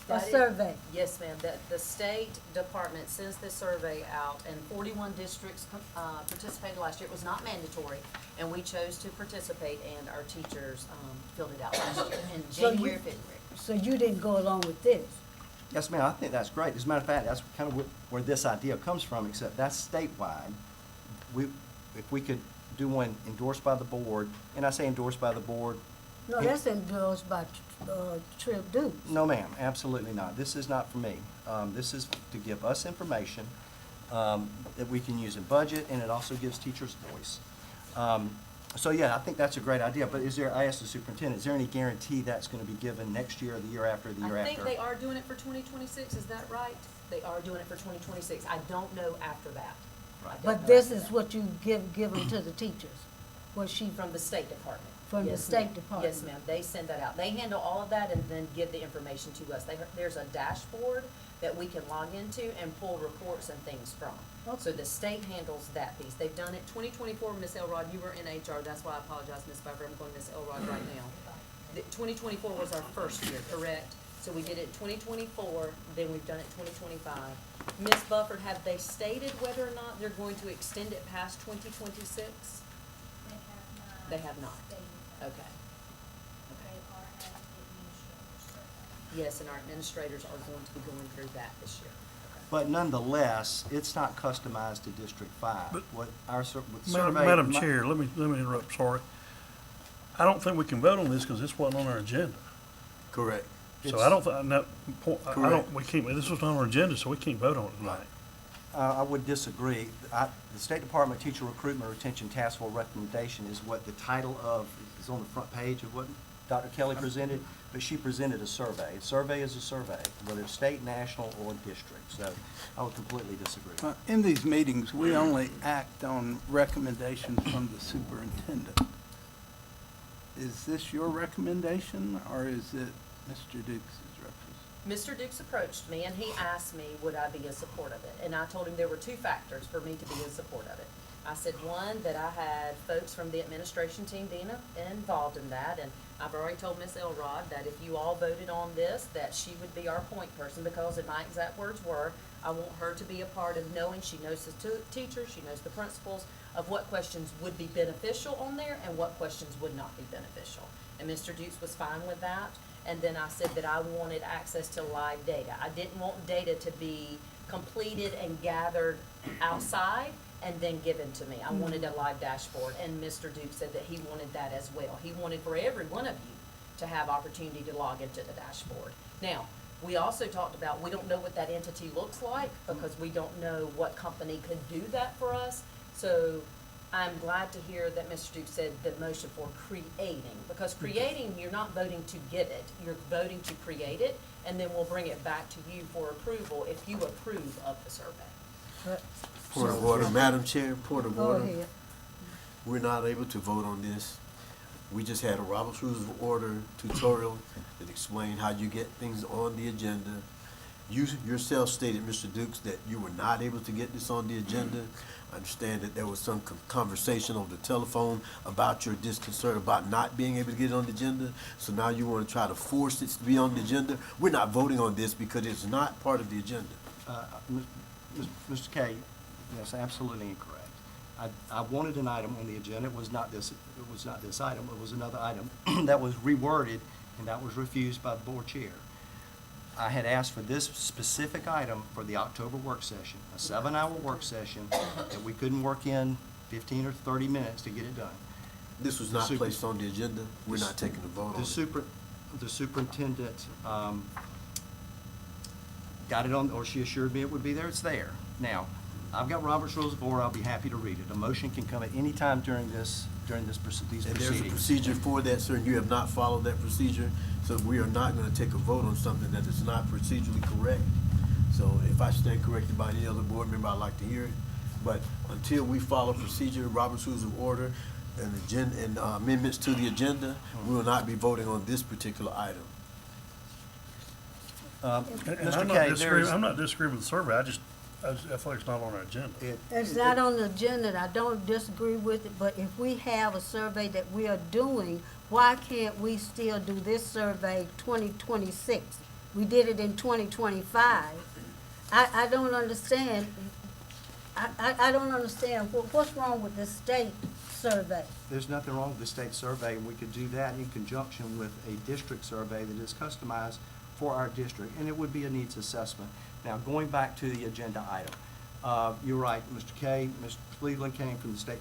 a That is- survey. Yes, ma'am. The state department sends this survey out, and 41 districts participated last year. It was not mandatory, and we chose to participate, and our teachers filled it out last year in January, February. So you didn't go along with this? Yes, ma'am, I think that's great. As a matter of fact, that's kind of where this idea comes from, except that's statewide. If we could do one endorsed by the board, and I say endorsed by the board. No, that's endorsed by Trip Dukes. No, ma'am, absolutely not. This is not for me. This is to give us information that we can use in budget, and it also gives teachers voice. So yeah, I think that's a great idea, but I asked the superintendent, is there any guarantee that's going to be given next year, or the year after, or the year I after? think they are doing it for 2026, is that right? They are doing it for 2026. I don't know after that. Right. But this is what you given to the teachers? Was she From the State Department. from the Yes, State ma'am. Department? Yes, ma'am. They send that out. They handle all of that and then give the information to us. There's a dashboard that we can log into and pull reports and things from. So the state handles that piece. They've done it 2024, Ms. Elrod, you were in HR, that's why I apologize, Ms. Bever, I'm going to Ms. Elrod right now. 2024 was our first year, correct? So we did it 2024, then we've done it 2025. Ms. Bufford, have they stated whether or not they're going to extend it past 2026? They have not. Okay. Yes, and our administrators are going to be going through that this year. But nonetheless, it's not customized to District 5. But- What our survey. Madam Chair, let me interrupt, sorry. I don't think we can vote on this because this wasn't on our agenda. Correct. So I don't, I Correct. don't, we can't, this was not on our agenda, so we can't vote on it tonight. I would disagree. The State Department Teacher Recruitment Retention Task Force recommendation is what the title of, is on the front page of what Dr. Kelly presented, but she presented a survey. A survey is a survey, whether it's state, national, or district. So I would completely disagree. In these meetings, we only act on recommendations from the superintendent. Is this your recommendation, or is it Mr. Dukes' recommendation? Mr. Dukes approached me and he asked me, would I be in support of it? And I told him there were two factors for me to be in support of it. I said, one, that I had folks from the administration team being involved in that, and I've already told Ms. Elrod that if you all voted on this, that she would be our point person, because in my exact words were, I want her to be a part of knowing, she knows the teachers, she knows the principals, of what questions would be beneficial on there and what questions would not be beneficial. And Mr. Dukes was fine with that. And then I said that I wanted access to live data. I didn't want data to be completed and gathered outside and then given to me. I wanted a live dashboard, and Mr. Duke said that he wanted that as well. He wanted for every one of you to have opportunity to log into the dashboard. Now, We also talked about, we don't know what that entity looks like because we don't know what company could do that for us. So I'm glad to hear that Mr. Duke said the motion for creating, because creating, you're not voting to get it, you're voting to create it, and then we'll bring it back to you for approval if you approve of the survey. Point of order, Madam Chair, point of Go order. ahead. We're not able to vote on this. We just had a Robert's Rules of Order tutorial that explained how you get things on the agenda. You yourself stated, Mr. Dukes, that you were not able to get this on the agenda. I understand that there was some conversation over the telephone about your disconcert about not being able to get it on the agenda. So now you want to try to force it to be on the agenda. We're not voting on this because it's not part of the agenda. Mr. Kay, that's absolutely incorrect. I wanted an item on the agenda. It was not this item. It was another item that was reworded, and that was refused by the board chair. I had asked for this specific item for the October work session, a 7-hour work session that we couldn't work in 15 or 30 minutes to get it done. This was not placed on the agenda. We're not taking a vote on it. The superintendent got it on, or she assured me it would be there. It's there. Now, I've got Robert's Rules of Order. I'll be happy to read it. A motion can come at any time during these proceedings. And there's a procedure for that, sir, and you have not followed that procedure. So we are not going to take a vote on something that is not procedurally correct. So if I stand corrected by any other board member, I'd like to hear it. But until we follow procedure, Robert's Rules of Order, and agenda, and amendments to the agenda, we will not be voting on this particular item. And I'm not disagreeing with the survey, I feel like it's not on our agenda. It's not on the agenda, I don't disagree with it, but if we have a survey that we are doing, why can't we still do this survey 2026? We did it in 2025. I don't understand, I don't understand, what's wrong with the state survey? There's nothing wrong with the state survey, and we could do that in conjunction with a district survey that is customized for our district, and it would be a needs assessment. Now, going back to the agenda item, you're right, Mr. Kay, Mr. Cleveland came from the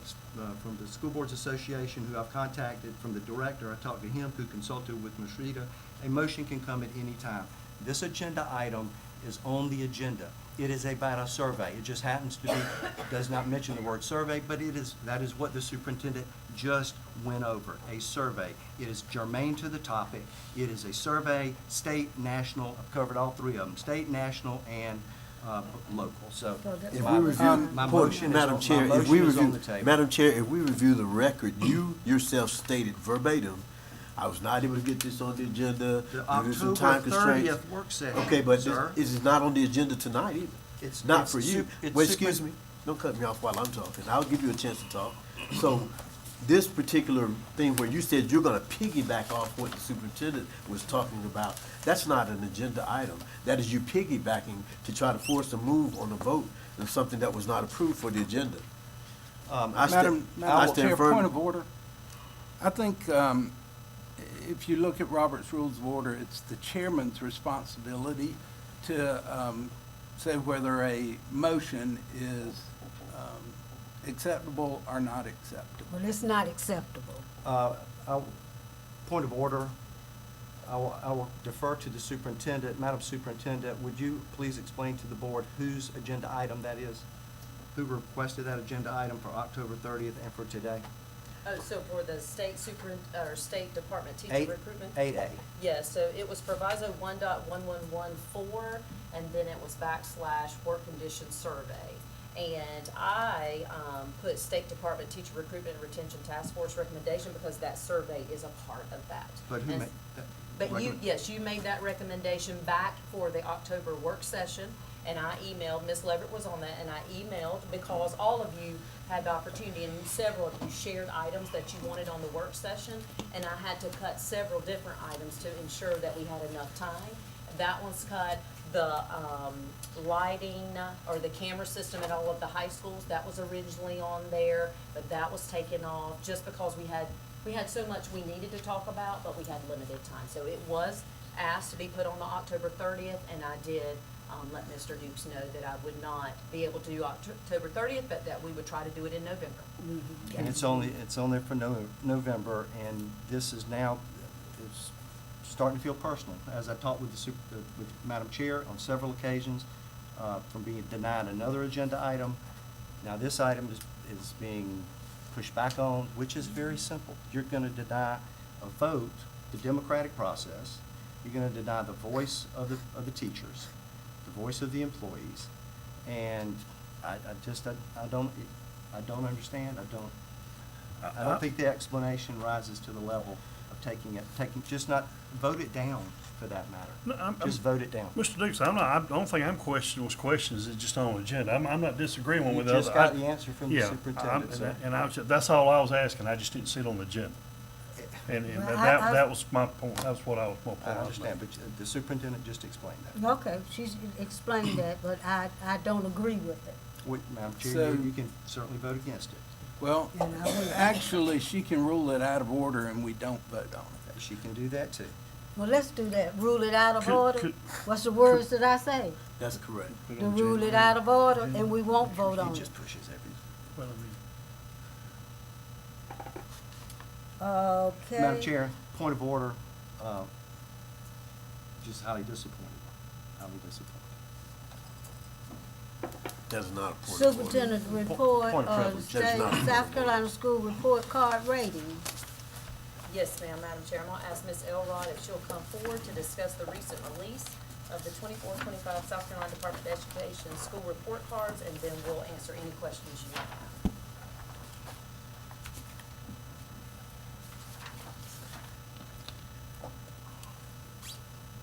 from the School Boards Association, who I've contacted, from the director. I talked to him, who consulted with Ms. Rita. A motion can come at any time. This agenda item is on the agenda. It is about a survey. It just happens to be, does not mention the word survey, but that is what the superintendent just went over, a survey. It is germane to the topic. It is a survey, state, national. I've covered all three of them, state, national, and local. So If we review, Madam Chair, if we review, Madam Chair, if we review the record, you yourself stated verbatim, I was not able to get this on the agenda The due to some time October constraints. 30th work session, Okay, but sir. this is not on the agenda tonight either. It's Not for you. it's Wait, excuse me. Don't cut me off while I'm talking. I'll give you a chance to talk. So this particular thing where you said you're gonna piggyback off what the superintendent was talking about, that's not an agenda item. That is you piggybacking to try to force a move on a vote of something that was not approved for the agenda. Madam Chair, firm. point of order. I think if you look at Robert's Rules of Order, it's the chairman's responsibility to say whether a motion is acceptable or not acceptable. Well, it's not acceptable. Point of order. I will defer to the superintendent. Madam Superintendent, would you please explain to the board whose agenda item that is? Who requested that agenda item for October 30th and for today? Oh, so for the state State Department teacher recruitment? 8A. Yeah, so it was proviso 1.1114, and then it was / work conditions survey. And I put State Department Teacher Recruitment and Retention Task Force recommendation because that survey is a part of that. But who And- made that? But yes, you made that recommendation back for the October work session, and I emailed, Ms. Leverett was on that, and I emailed because all of you had the opportunity, and several of you shared items that you wanted on the work session, and I had to cut several different items to ensure that we had enough time. That one's cut. The lighting or the camera system at all of the high schools, that was originally on there, but that was taken off just because we had so much we needed to talk about, but we had limited time. So it was asked to be put on the October 30th, and I did let Mr. Dukes know that I would not be able to do October 30th, but that we would try to do it in November. And it's on there for November, and this is now, as starting to feel personal, as I talked with with Madam Chair on several occasions, from being denied another agenda item. Now, this item is being pushed back on, which is very simple. You're going to deny a vote, the democratic process. You're going to deny the voice of the teachers, the voice of the employees, and I don't understand. I don't think the explanation rises to the level of just not vote it down, for that matter. No, Just vote it down. Mr. Dukes, I don't think I'm questioning those questions, it's just on the agenda. I'm not disagreeing You with the just other. got the answer from the Yeah, superintendent, sir. and that's all I was asking, I just didn't see it on the agenda. And Well, that was my point, that was what I was, my point. I I was understand, making. but the superintendent just explained that. Okay, she's explained that, but I don't agree with it. Madam Chair, So- you can certainly vote against it. Well, And I would- actually, she can rule it out of order and we don't vote on it. She can do that too. Well, let's do that. Rule it out of Could- order. could- What's the words that I say? That's correct. To rule it out of order, and we won't vote on He it. just pushes everything. Well, I mean, Okay. Madam Chair, point of order, just highly disappointed, highly disappointed. That's not a point of order. Superintendent's report Point of on privilege. That's not a point of South order. Carolina School Report Card Rating. Yes, ma'am, Madam Chair, I'm gonna ask Ms. Elrod if she'll come forward to discuss the recent release of the 24-25 South Carolina Department of Education school report cards, and then we'll answer any questions you might have.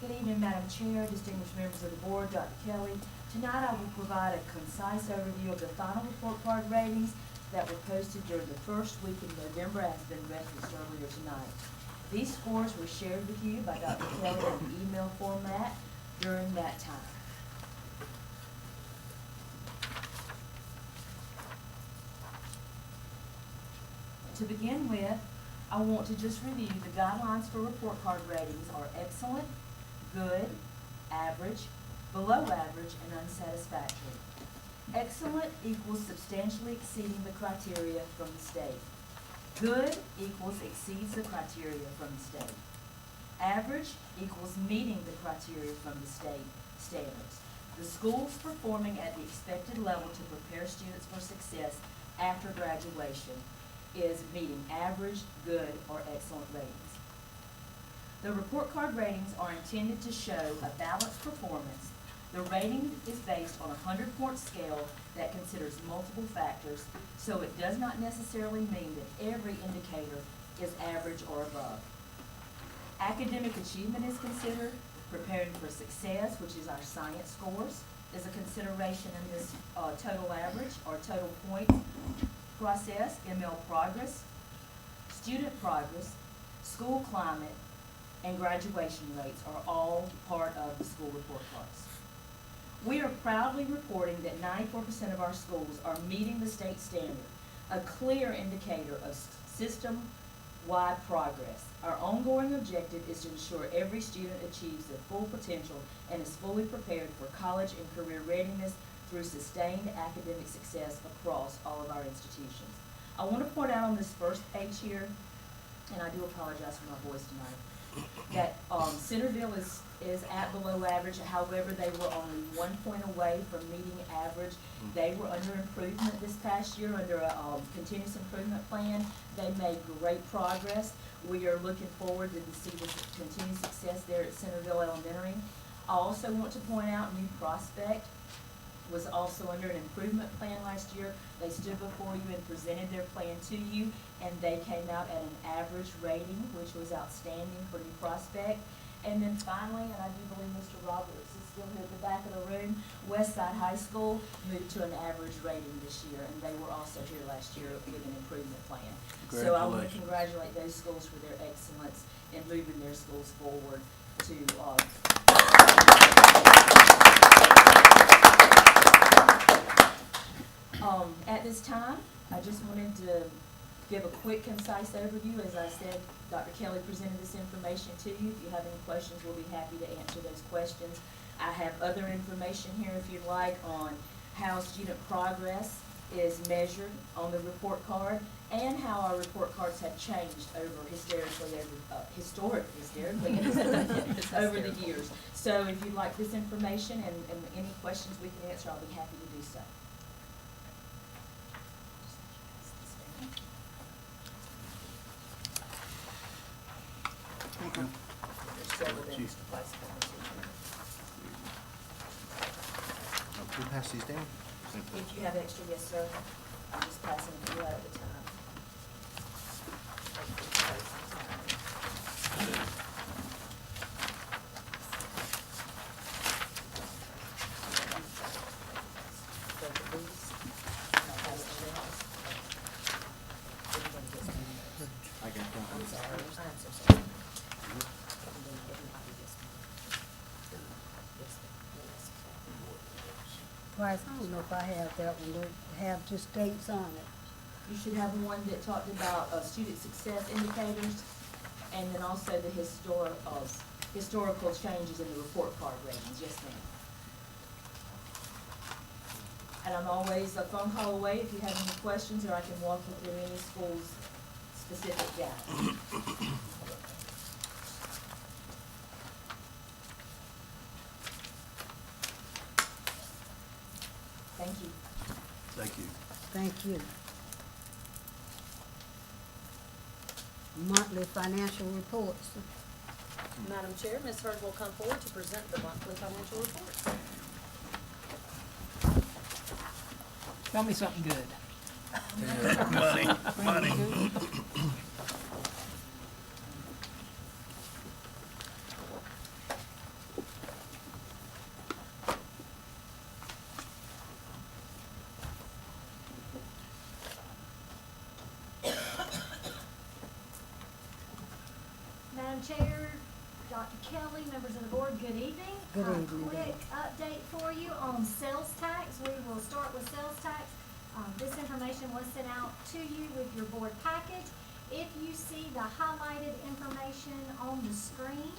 Good evening, Madam Chair, distinguished members of the board, Dr. Kelly. Tonight I will provide a concise overview of the final report card ratings that were posted during the first week in November, as has been referenced earlier tonight. These scores were shared with you by Dr. Kelly in email format during that time. To begin with, I want to just review the guidelines for report card ratings are excellent, good, average, below average, and unsatisfactory. Excellent equals substantially exceeding the criteria from the state. Good equals exceeds the criteria from the state. Average equals meeting the criteria from the state standards. The schools performing at the expected level to prepare students for success after graduation is meeting average, good, or excellent ratings. The report card ratings are intended to show a balanced performance. The rating is based on a 100-point scale that considers multiple factors, so it does not necessarily mean that every indicator is average or above. Academic achievement is considered. Preparing for success, which is our science scores, is a consideration in this total average or total point process. ML progress, student progress, school climate, and graduation rates are all part of the school report cards. We are proudly reporting that 94% of our schools are meeting the state standard, a clear indicator of system-wide progress. Our ongoing objective is to ensure every student achieves their full potential and is fully prepared for college and career readiness through sustained academic success across all of our institutions. I want to point out on this first page here, and I do apologize for my voice tonight, that Centerville is at below average. However, they were only 1 point away from meeting average. They were under improvement this past year under a continuous improvement plan. They made great progress. We are looking forward to see this continued success there at Centerville Elementary. I also want to point out New Prospect was also under an improvement plan last year. They stood before you and presented their plan to you, and they came out at an average rating, which was outstanding for New Prospect. And then finally, and I do believe Mr. Roberts is still here at the back of the room, Westside High School moved to an average rating this year, and they were also here last year with an improvement plan. So I want to congratulate those schools for their excellence in moving their schools forward to at this time, I just wanted to give a quick, concise overview. As I said, Dr. Kelly presented this information to you. If you have any questions, we'll be happy to answer those questions. I have other information here, if you'd like, on how student progress is measured on the report card, and how our report cards have changed hysterically over the years. So if you'd like this information and any questions we can answer, I'll be happy to do so. There's several things to place for the teacher. Can we pass these down? If you have extra, yes, sir. I'm just passing a few out at a time. I got that. I'm sorry. I'm so sorry. Price, I don't know if I have that one, do I have just dates on it? You should have one that talked about student success indicators, and then also the historical changes in the report card ratings. Yes, ma'am. And I'm always a phone call away if you have any questions, or I can walk you through any school's specific data. Thank you. Thank you. Thank you. Monthly financial reports. Madam Chair, Ms. Hurd will come forward to present the monthly financial reports. Tell me something good. Money. Madam Chair, Dr. Kelly, members of the board, good evening. Good evening. Quick update for you on sales tax. We will start with sales tax. This information was sent out to you with your board package. If you see the highlighted information on the screen,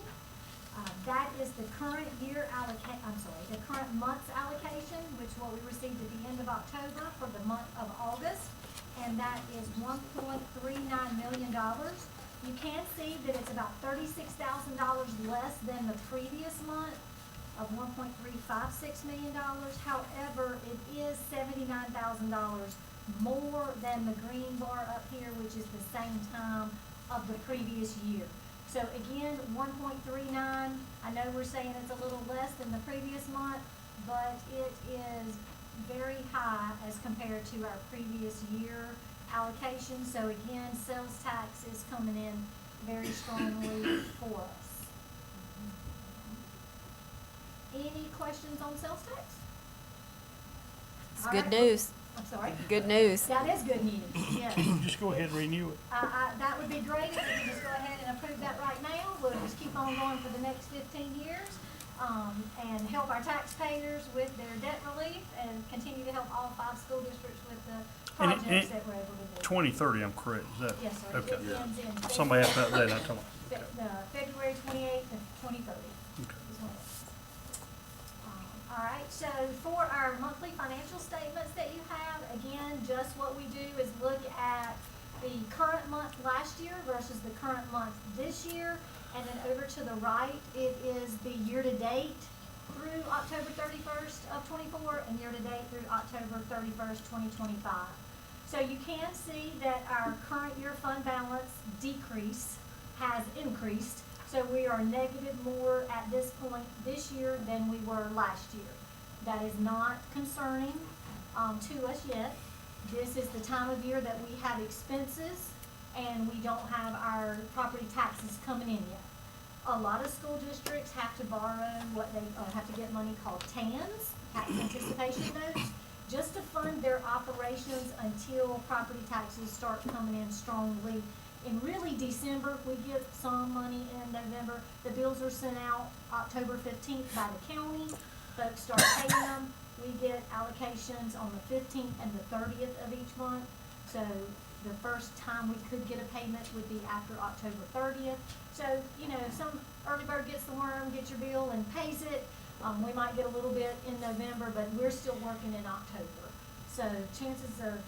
that is the current the current month's allocation, which what we received at the end of October for the month of August, and that is $1.39 million. You can see that it's about $36,000 less than the previous month of $1.356 million. However, it is $79,000 more than the green bar up here, which is the same time of the previous year. So again, 1.39, I know we're saying it's a little less than the previous month, but it is very high as compared to our previous year allocation. So again, sales tax is coming in very strongly for us. Any questions on sales tax? It's All good right. news. I'm sorry? Good news. That is good news, yes. Just go ahead and renew it. That would be great if we could just go ahead and approve that right now. We'll just keep on going for the next 15 years, and help our taxpayers with their debt relief, and continue to help all 5 school districts with the projects that we're able to do. 2030, I'm correct, is that? Yes, sir. Okay. It ends in Somebody asked about that, I told them. February 28th of 2030. Okay. is when it ends. All right, so for our monthly financial statements that you have, again, just what we do is look at the current month last year versus the current month this year, and then over to the right, it is the year-to-date through October 31st of 24, and year-to-date through October 31st, 2025. So you can see that our current year fund balance decrease has increased. So we are negative more at this point this year than we were last year. That is not concerning to us yet. This is the time of year that we have expenses and we don't have our property taxes coming in yet. A lot of school districts have to borrow what they have to get money called TANs, tax anticipation notes, just to fund their operations until property taxes start coming in strongly. In really December, we get some money in November. The bills are sent out October 15th by the county. Folks start paying them. We get allocations on the 15th and the 30th of each month. So the first time we could get a payment would be after October 30th. So, you know, if some early bird gets the worm, gets your bill and pays it, we might get a little bit in November, but we're still working in October. So chances of,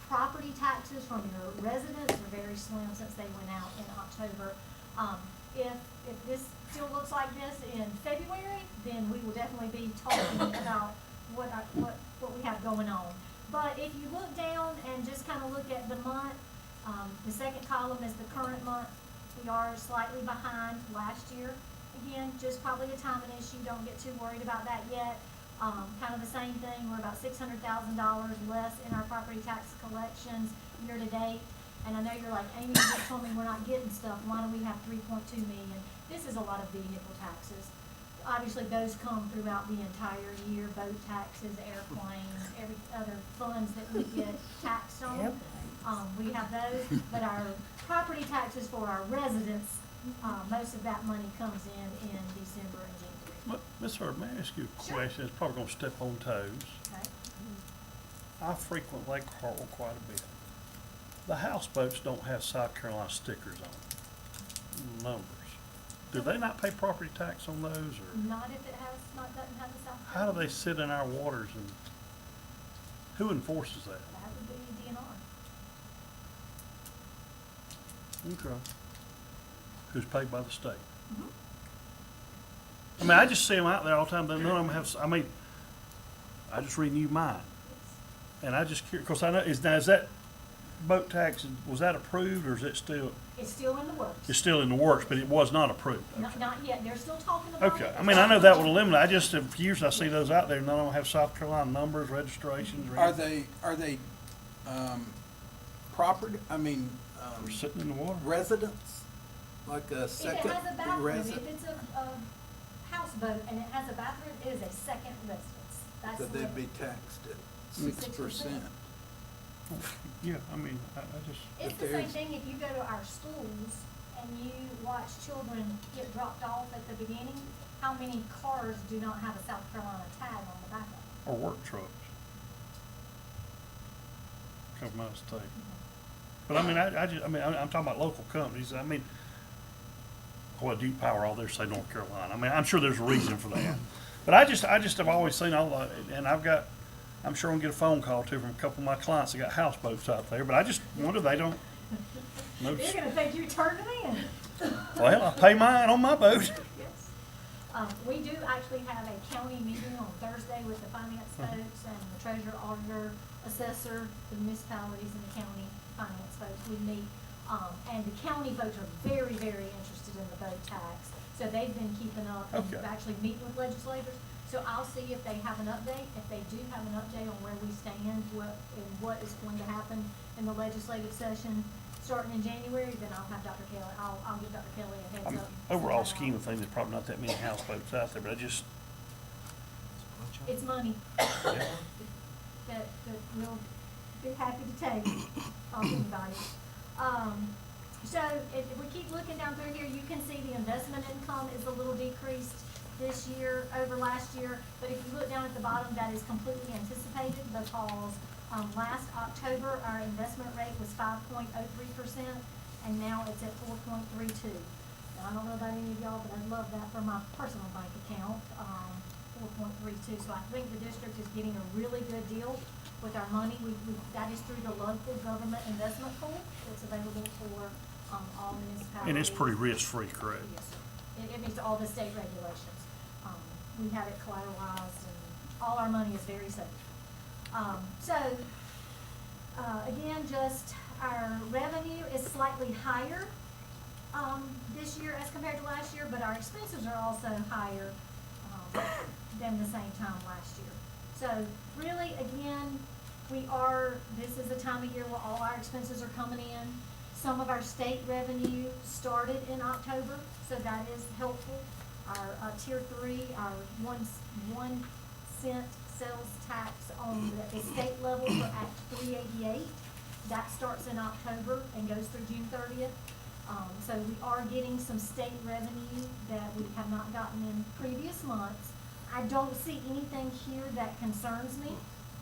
property taxes from your residents are very slim since they went out in October. If this still looks like this in February, then we will definitely be talking about what we have going on. But if you look down and just kind of look at the month, the second column is the current month. We are slightly behind last year. Again, just probably a timing issue. Don't get too worried about that yet. Kind of the same thing. We're about $600,000 less in our property tax collections year to date. And I know you're like, Amy, you just told me we're not getting stuff. Why do we have 3.2 million? This is a lot of vehicle taxes. Obviously, those come throughout the entire year, boat taxes, airplanes, every other funds that we get taxed on. We have those, but our property taxes for our residents, most of that money comes in December and January. Ms. Hurd, may I ask you a Sure. question? It's probably gonna step on toes. Okay. I frequent Lake Hartwell quite a bit. The houseboats don't have South Carolina stickers on them, numbers. Do they not pay property tax on those, or Not if it doesn't have the South. how do they sit in our waters, and who enforces that? That would be DNR. Okay. Who's paid by the state? Mhm. I mean, I just see them out there all the time, but none of them have, I mean, I just renewed mine. And I just curious, because I know, is that boat tax, was that approved, or is it still, It's still in the works. it's still in the works, but it was not approved? Not yet. They're still talking about it. Okay, I mean, I know that would eliminate, I just, for years I see those out there, none of them have South Carolina numbers, registrations, or Are anything. they, property, They're sitting in the water. residents? Like a If it second has a bathroom, resident? if it's a houseboat and it has a bathroom, it is a second residence. That's So the they'd be limit. taxed at 6%. 6%. Yeah, I mean, I just, It's If the same there's- thing if you go to our schools and you watch children get dropped off at the beginning, how many cars do not have a South Carolina tag on the back of them? or work trucks. Come out of state. But I mean, I'm talking about local companies, I mean, well, Duke Power, all there say North Carolina, I mean, I'm sure there's a reason for that. But I just have always seen all the, and I'm sure I'm gonna get a phone call too from a couple of my clients that got houseboats out there, but I just wonder they don't. They're gonna think you turned them in. Well, I pay mine on my boat. Yes. We do actually have a county meeting on Thursday with the finance folks and the treasurer, auditor, assessor, the municipalities and the county finance folks. We meet, and the county folks are very, very interested in the boat tax. So they've been keeping up and Okay. actually meeting with legislators. So I'll see if they have an update. If they do have an update on where we stand, what is going to happen in the legislative session starting in January, then I'll have Dr. Kelly, I'll give Dr. Kelly a heads I mean, up. overall scheme of things, there's probably not that many houseboats out there, but I just, It's money yeah. that we'll be happy to take off anybody. So if we keep looking down through here, you can see the investment income is a little decreased this year over last year. But if you look down at the bottom, that is completely anticipated because last October, our investment rate was 5.03%, and now it's at 4.32. Now, I don't know about any of y'all, but I'd love that for my personal bank account, 4.32. So I think the district is getting a really good deal with our money. That is through the local government investment pool. It's available for all municipalities. And it's pretty risk-free, correct? Yes, sir. It meets all the state regulations. We have it collateralized, and all our money is very safe. Again, just our revenue is slightly higher this year as compared to last year, but our expenses are also higher than the same time last year. So really, again, this is a time of year where all our expenses are coming in. Some of our state revenue started in October, so that is helpful. Our tier 3, our 1 cent sales tax on the state level for Act 388, that starts in October and goes through June 30th. So we are getting some state revenue that we have not gotten in previous months. I don't see anything here that concerns me.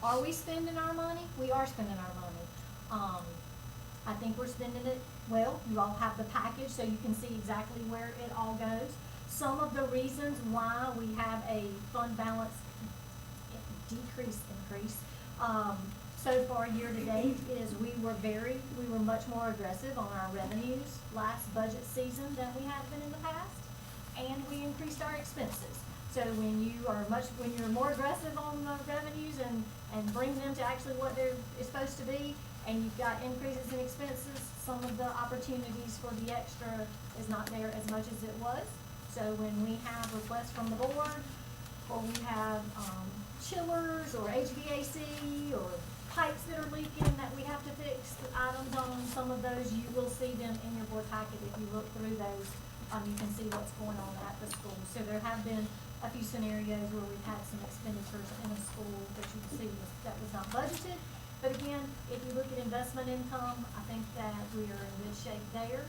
Are we spending our money? We are spending our money. I think we're spending it well. You all have the package so you can see exactly where it all goes. Some of the reasons why we have a fund balance increase So far, year to date, is we were much more aggressive on our revenues last budget season than we have been in the past, and we increased our expenses. So when you're more aggressive on the revenues and bring them to actually what they're supposed to be, and you've got increases in expenses, some of the opportunities for the extra is not there as much as it was. So when we have requests from the board, or we have, chillers or HVAC or pipes that are leaking that we have to fix the items on, some of those, you will see them in your board packet. If you look through those, you can see what's going on at the school. So there have been a few scenarios where we've had some expenditures in a school that you can see that was not budgeted. But again, if you look at investment income, I think that we are in good shape there,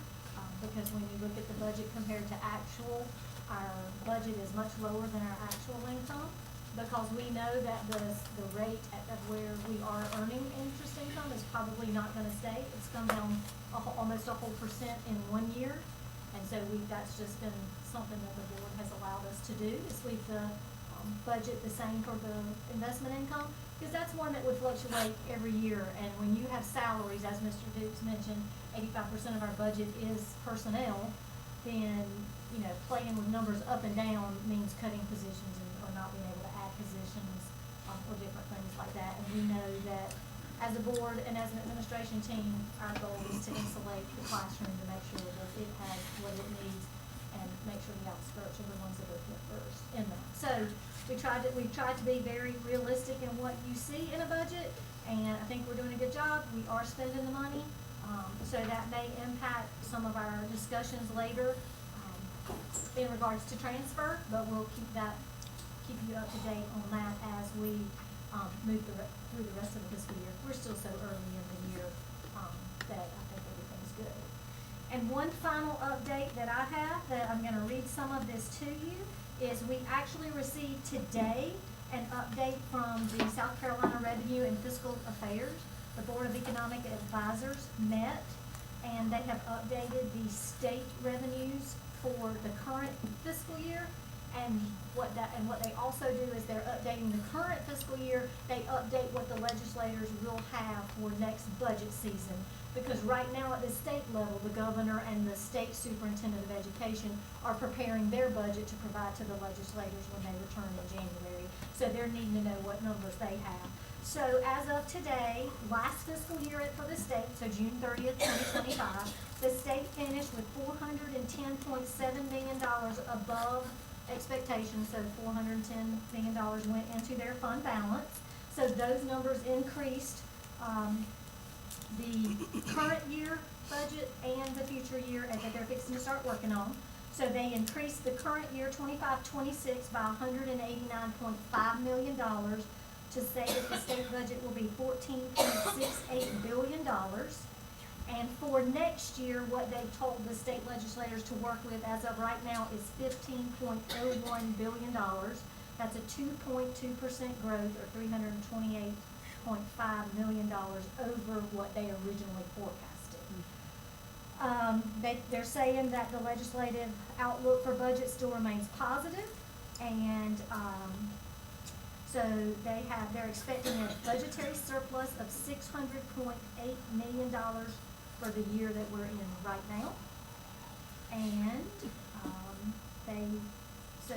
because when you look at the budget compared to actual, our budget is much lower than our actual income, because we know that the rate of where we are earning interest income is probably not gonna stay. It's come down almost a whole percent in 1 year. And so that's just been something that the board has allowed us to do, is leave the budget the same for the investment income, because that's one that would fluctuate every year. And when you have salaries, as Mr. Dukes mentioned, 85% of our budget is personnel, then, playing with numbers up and down means cutting positions or not being able to add positions, or different things like that. And we know that as a board and as an administration team, our goal is to insulate the classroom to make sure that it has what it needs, and make sure the outskirts are the ones that are hit first in that. So we've tried to be very realistic in what you see in a budget, and I think we're doing a good job. We are spending the money, so that may impact some of our discussions later, in regards to transfer, but we'll keep you up to date on that as we move through the rest of the fiscal year. We're still so early in the year that I think everything's good. And one final update that I have, that I'm gonna read some of this to you, is we actually received today an update from the South Carolina Revenue and Fiscal Affairs. The Board of Economic Advisors met, and they have updated the state revenues for the current fiscal year. And what they also do is they're updating the current fiscal year. They update what the legislators will have for next budget season. Because right now at the state level, the governor and the state superintendent of education are preparing their budget to provide to the legislators when they return in January. So they're needing to know what numbers they have. So as of today, last fiscal year for the state, so June 30th, 2025, the state finished with $410.7 million above expectations, so $410 million went into their fund balance. So those numbers increased the current year budget and the future year that they're fixing to start working on. So they increased the current year 25-26 by $189.5 million to say that the state budget will be $14.68 billion. And for next year, what they've told the state legislators to work with as of right now is $15.01 billion. That's a 2.2% growth, or $328.5 million over what they originally forecasted. They're saying that the legislative outlook for budget still remains positive, and so they're expecting a budgetary surplus of $600.8 million for the year that we're in right now. And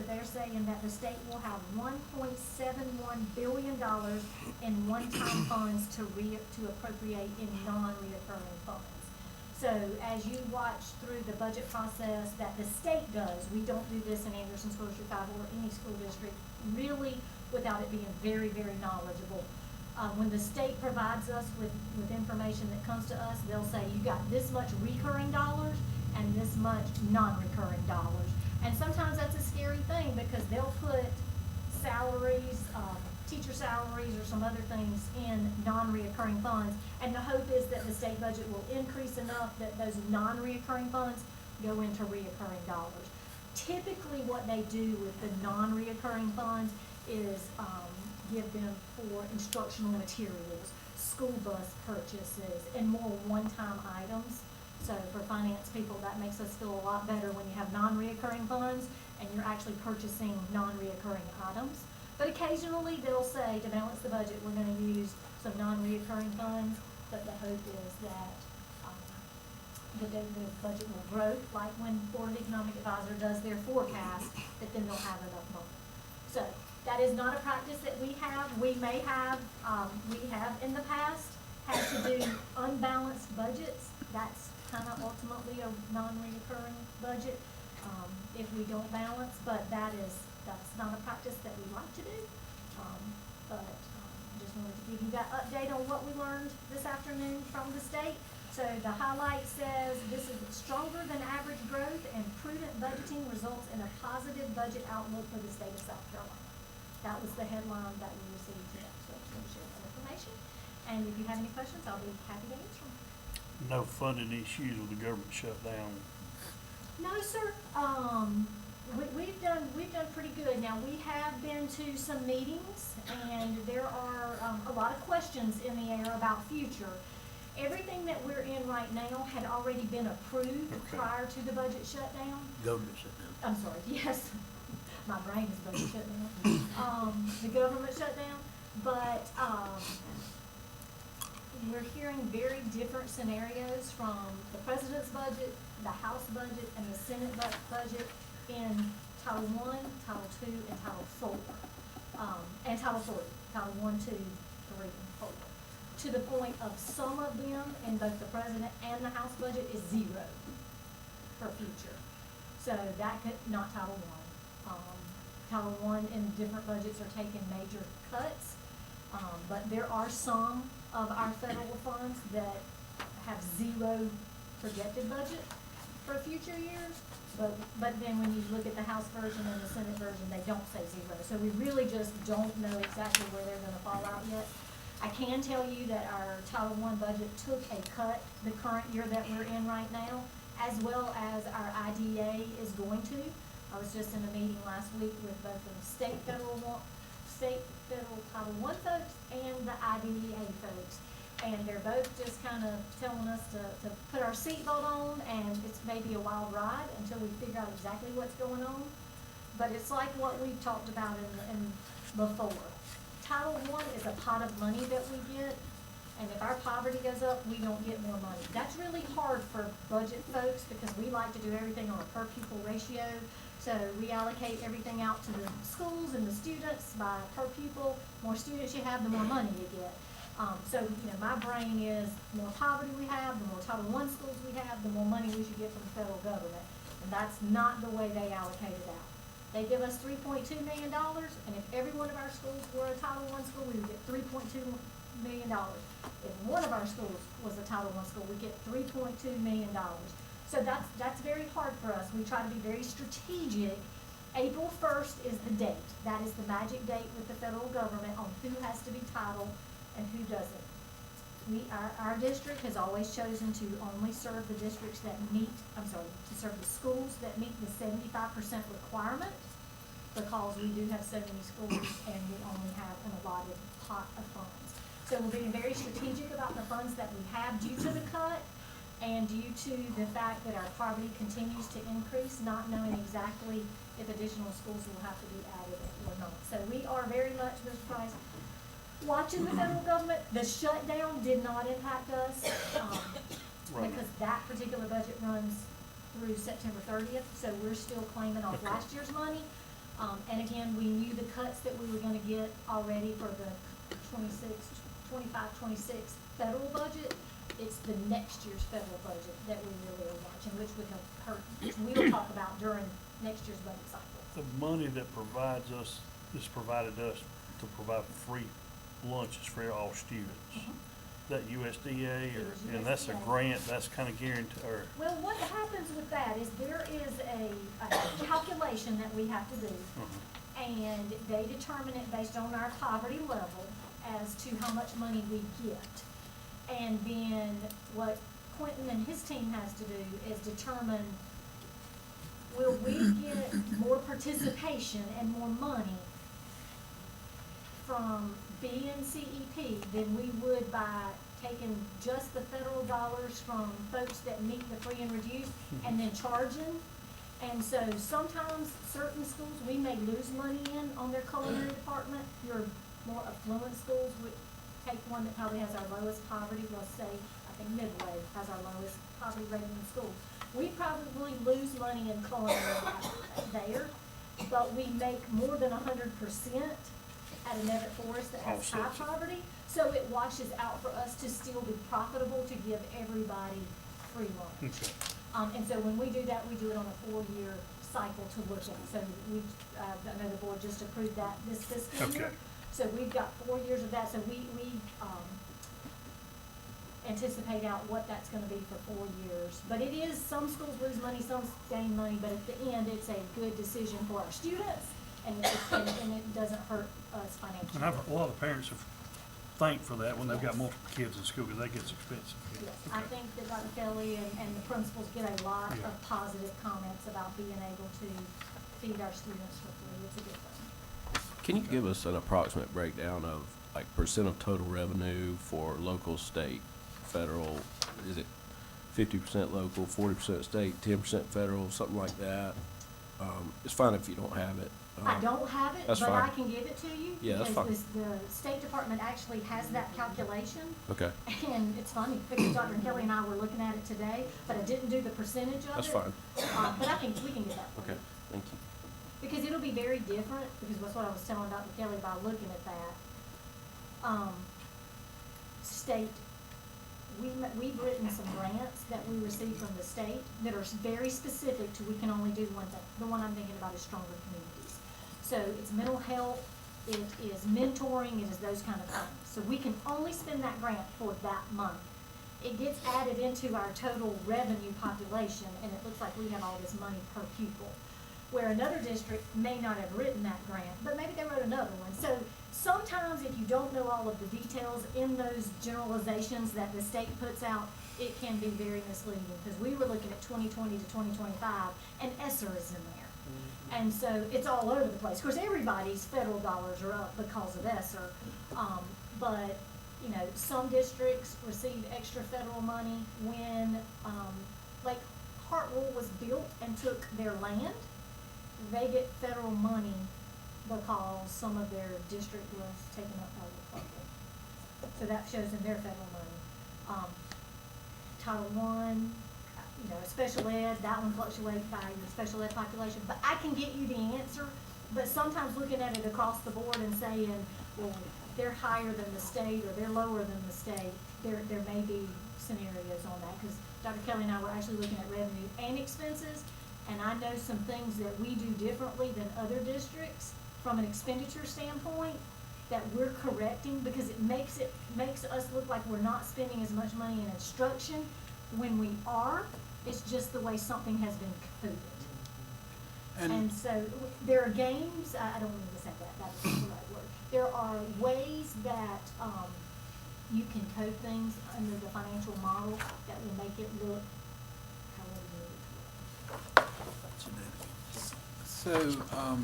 they're saying that the state will have $1.71 billion in one-time funds to appropriate in non-reoccurring funds. So as you watch through the budget process that the state does, we don't do this in Anderson School District 5 or any school district really without it being very, very knowledgeable. When the state provides us with information that comes to us, they'll say, you got this much recurring dollars and this much non-recurring dollars. And sometimes that's a scary thing, because they'll put salaries, teacher salaries or some other things in non-reoccurring funds, and the hope is that the state budget will increase enough that those non-reoccurring funds go into reoccurring dollars. Typically what they do with the non-reoccurring funds is give them for instructional materials, school bus purchases, and more one-time items. So for finance people, that makes us feel a lot better when you have non-reoccurring funds and you're actually purchasing non-reoccurring items. But occasionally they'll say, to balance the budget, we're gonna use some non-reoccurring funds, but the hope is that, the budget will grow, like when Board of Economic Advisor does their forecast, that then they'll have enough money. So, that is not a practice that we have. We may have, we have in the past had to do unbalanced budgets. That's kind of ultimately a non-reoccurring budget, if we don't balance, but that's not a practice that we like to do. Just wanted to give you that update on what we learned this afternoon from the state. So the highlight says, this is stronger than average growth and prudent budgeting results in a positive budget outlook for the state of South Carolina. That was the headline that we received today, so I just want to share that information. And if you have any questions, I'll be happy to answer them. No funding issues with the government shutdown. No, sir. We've done pretty good. Now, we have been to some meetings, and there are a lot of questions in the air about future. Everything that we're in right now had already been approved prior to the budget shutdown. Government shutdown. I'm sorry, yes. My brain is budget shutdown. The government shutdown. But we're hearing very different scenarios from the president's budget, the House budget, and the Senate budget in Title I, Title II, and Title IV. And Title III, Title I, II, III, and IV. To the point of some of them in both the president and the House budget is zero for future. So that could, not Title I. Title I in different budgets are taking major cuts, but there are some of our federal funds that have zero projected budget for future years. But then when you look at the House version and the Senate version, they don't say zero. So we really just don't know exactly where they're gonna fall out yet. I can tell you that our Title I budget took a cut the current year that we're in right now, as well as our IDA is going to. I was just in a meeting last week with both the state federal Title I folks and the IDEA folks. And they're both just kind of telling us to put our seatbelt on, and it's maybe a wild ride until we figure out exactly what's going on. But it's like what we've talked about in before. Title I is a pot of money that we get, and if our poverty goes up, we don't get more money. That's really hard for budget folks because we like to do everything on a per pupil ratio. So we allocate everything out to the schools and the students by per pupil. More students you have, the more money you get. So, my brain is the more poverty we have, the more Title I schools we have, the more money we should get from the federal government. And that's not the way they allocate it out. They give us $3.2 million, and if every one of our schools were a Title I school, we would get $3.2 million. If one of our schools was a Title I school, we get $3.2 million. So that's very hard for us. We try to be very strategic. April 1st is the date. That is the magic date with the federal government on who has to be titled and who doesn't. Our district has always chosen to only serve the districts that to serve the schools that meet the 75% requirement, because we do have so many schools and we only have an allotted pot of funds. So we're being very strategic about the funds that we have due to the cut and due to the fact that our poverty continues to increase, not knowing exactly if additional schools will have to be added or not. So we are very much, Mr. Price, watching the federal government. The shutdown did not impact us, because that particular budget runs through September 30th, so we're still claiming off last year's money. And again, we knew the cuts that we were gonna get already for the 25-26 federal budget. It's the next year's federal budget that we really are watching, which would have hurt, which we'll talk about during next year's budget cycle. The money that provided us to provide free lunches for all students. That USDA, and that's a grant, that's kind of guaranteed, or? Well, what happens with that is there is a calculation that we have to do, and they determine it based on our poverty level as to how much money we get. And then what Quentin and his team has to do is determine, will we get more participation and more money from BNCEP than we would by taking just the federal dollars from folks that meet the free and reduced and then charging And so sometimes certain schools, we may lose money in on their culinary department. Your more affluent schools would take one that probably has our lowest poverty, let's say, I think Midway has our lowest poverty rating in schools. We probably lose money in culinary there, but we make more than 100% at a Nevitt Forest that has high poverty. So it washes out for us to still be profitable to give everybody free lunch. Okay. And so when we do that, we do it on a 4-year cycle to look at. So we, I know the board just approved that this fiscal year. Okay. So we've got 4 years of that, so we anticipate out what that's gonna be for 4 years. But it is, some schools lose money, some gain money, but at the end, it's a good decision for our students, and it doesn't hurt us financially. And a lot of parents have thanked for that when they've got multiple kids in school, because that gets expensive. Yes, I think that Dr. Kelly and the principals get a lot Yeah. of positive comments about being able to feed our students for free. It's a good thing. Can you give us an approximate breakdown of, like, percent of total revenue for local, state, federal? Is it 50% local, 40% state, 10% federal, something like that? It's fine if you don't have it. I don't have it, but That's I fine. can give it to you. Yeah, that's Because the State Department actually has that calculation. Okay, And it's funny, because Dr. Kelly and I were looking at it today, but I didn't do the percentage of it. that's fine. But we can get that for you. Okay, thank you. Because it'll be very different, because that's what I was telling Dr. Kelly by looking at that. State, we've written some grants that we received from the state that are very specific to, we can only do one thing. The one I'm thinking about is Stronger Communities. So it's mental health, it is mentoring, it is those kind of things. So we can only spend that grant for that month. It gets added into our total revenue population, and it looks like we have all this money per pupil. Where another district may not have written that grant, but maybe they wrote another one. So sometimes if you don't know all of the details in those generalizations that the state puts out, it can be very misleading, because we were looking at 2020 to 2025, and ESSER is in there. And so it's all over the place. Of course, everybody's federal dollars are up because of ESSER, but you know, some districts receive extra federal money when, like Hartwell was built and took their land. They get federal money because some of their district was taken up by the public. So that shows in their federal money. Title I, you know, special ed, that one fluctuates by your special ed population. But I can get you the answer, but sometimes looking at it across the board and saying, well, they're higher than the state or they're lower than the state, there may be scenarios on that. Because Dr. Kelly and I were actually looking at revenue and expenses, and I know some things that we do differently than other districts from an expenditure standpoint that we're correcting, because it makes us look like we're not spending as much money in instruction when we are. It's just the way something has been coded. And so there are games, I don't mean to say that is the right word. There are ways that you can code things under the financial model that will make it look however you need it to look. So,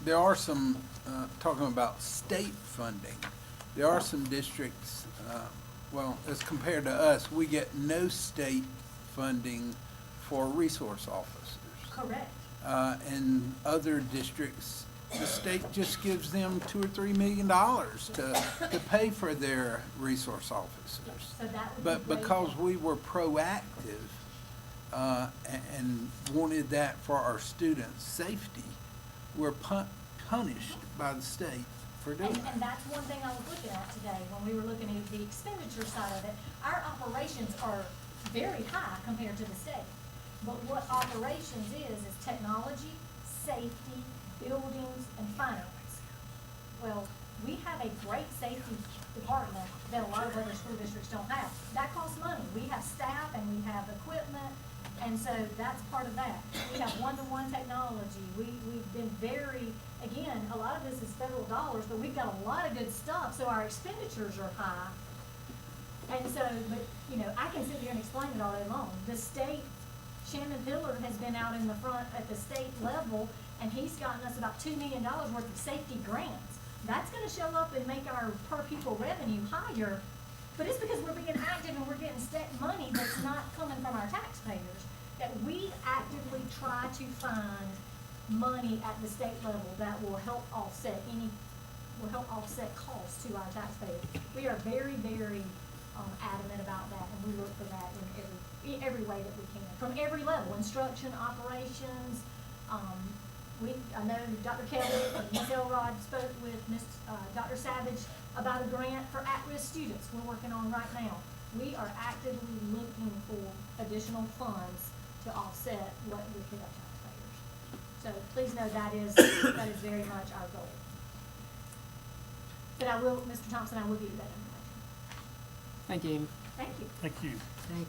there are some, talking about state funding, there are some districts, well, as compared to us, we get no state funding for resource officers. Correct. In other districts, the state just gives them $2 or $3 million to pay for their resource officers. So that would But be great. because we were proactive, and wanted that for our students' safety, we're punished by the state for doing that. And that's one thing I was looking at today when we were looking at the expenditure side of it. Our operations are very high compared to the state. But what operations is technology, safety, buildings, and finance. Well, we have a great safety department that a lot of other school districts don't have. That costs money. We have staff and we have equipment, and so that's part of that. We have one-to-one technology. We've been very, again, a lot of this is federal dollars, but we've got a lot of good stuff, so our expenditures are high. And so, but, you know, I can sit here and explain it all day long. The state, Shannon Pillard has been out in the front at the state level, and he's gotten us about $2 million worth of safety grants. That's gonna show up and make our per pupil revenue higher, but it's because we're being active and we're getting state money that's not coming from our taxpayers. that we actively try to find money at the state level that will help offset costs to our taxpayers. We are very, very adamant about that, and we look for that in every way that we can, from every level, instruction, operations. I know Dr. Kelly and Ms. Elrod spoke with Dr. Savage about a grant for at-risk students we're working on right now. We are actively looking for additional funds to offset what would hit our taxpayers. So please know that is very much our goal. But I will, Mr. Thompson, I will give you that information. Thank you, Amy. Thank you. Thank you. Thank you.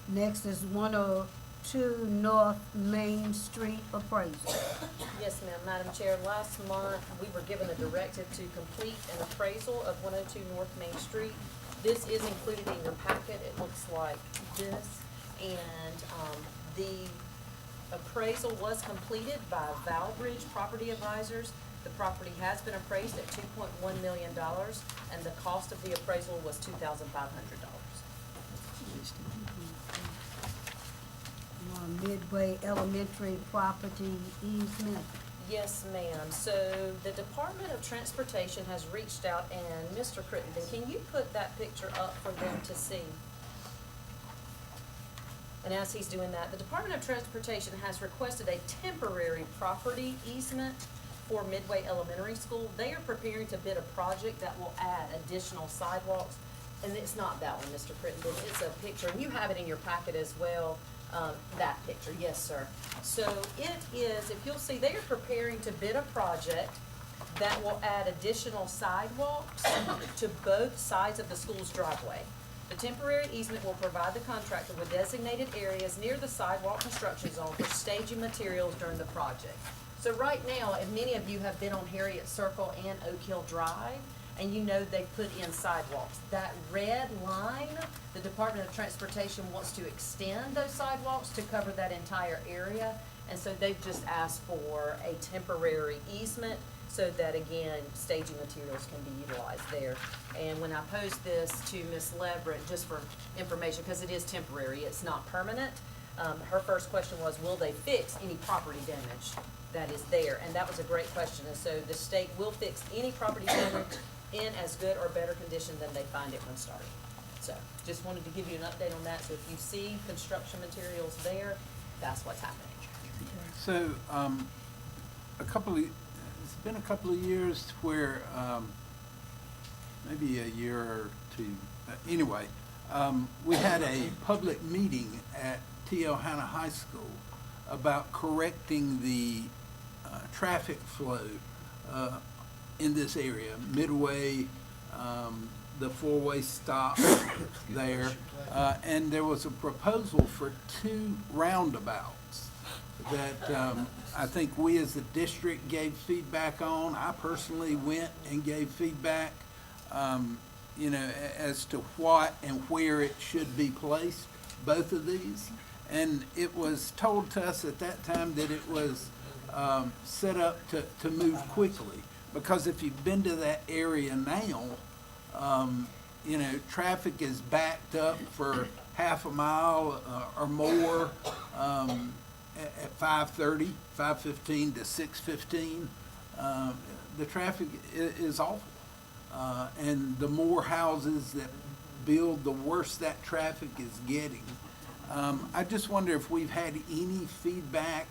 Next is 102 North Main Street appraisal. Yes, ma'am. Madam Chair, last month, we were given a directive to complete an appraisal of 102 North Main Street. This is included in your packet. It looks like this. And the appraisal was completed by Valbridge Property Advisors. The property has been appraised at $2.1 million, and the cost of the appraisal was $2,500. Midway Elementary property easement. Yes, ma'am. So the Department of Transportation has reached out, and Mr. Crittenden, can you put that picture up for them to see? And as he's doing that, the Department of Transportation has requested a temporary property easement for Midway Elementary School. They are preparing to bid a project that will add additional sidewalks. And it's not that one, Mr. Crittenden, it's a picture, and you have it in your packet as well. That picture, yes, sir. So it is, if you'll see, they are preparing to bid a project that will add additional sidewalks to both sides of the school's driveway. The temporary easement will provide the contractor with designated areas near the sidewalk construction zone for staging materials during the project. So right now, and many of you have been on Harriet Circle and Oak Hill Drive, and you know they put in sidewalks. That red line, the Department of Transportation wants to extend those sidewalks to cover that entire area. And so they've just asked for a temporary easement so that, again, staging materials can be utilized there. And when I posed this to Ms. Leverett, just for information, because it is temporary, it's not permanent, her first question was, will they fix any property damage that is there? And that was a great question. And so the state will fix any property damage in as good or better condition than they find it when started. So just wanted to give you an update on that. So if you see construction materials there, that's what's happening. So, it's been a couple of years where, maybe a year or two, anyway, we had a public meeting at T.L. Hanna High School about correcting the traffic flow in this area, Midway, the four-way stop there, and there was a proposal for 2 roundabouts that I think we as the district gave feedback on. I personally went and gave feedback, as to what and where it should be placed, both of these. And it was told to us at that time that it was set up to move quickly. Because if you've been to that area now, traffic is backed up for half a mile or more at 5:30, 5:15 to 6:15. The traffic is awful. And the more houses that build, the worse that traffic is getting. I just wonder if we've had any feedback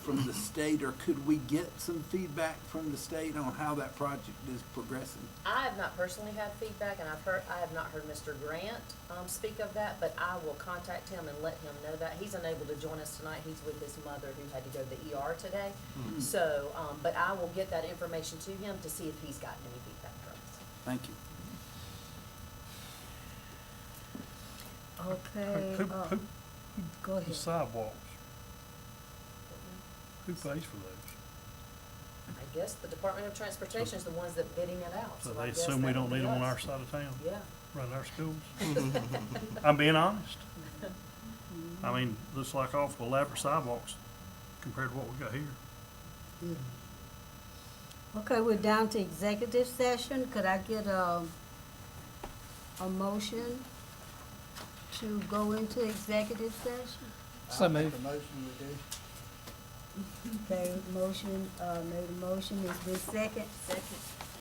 from the state, or could we get some feedback from the state on how that project is progressing? I have not personally had feedback, and I have not heard Mr. Grant speak of that, but I will contact him and let him know that. He's unable to join us tonight. He's with his mother who had to go to the ER today. Mm-hmm. So, but I will get that information to him to see if he's gotten any feedback from us. Thank you. Okay, Who go the ahead. sidewalks? Who pays for those? I guess the Department of Transportation is the ones that bidding it out. So I they guess assume we that don't would need be them on us. our side of town, Yeah. run our schools? I'm being honest. I mean, looks like awful elaborate sidewalks compared to what we got here. Okay, we're down to executive session. Could I get a motion to go into executive session? So moved. Okay, motion, made a motion, it's been second. Second.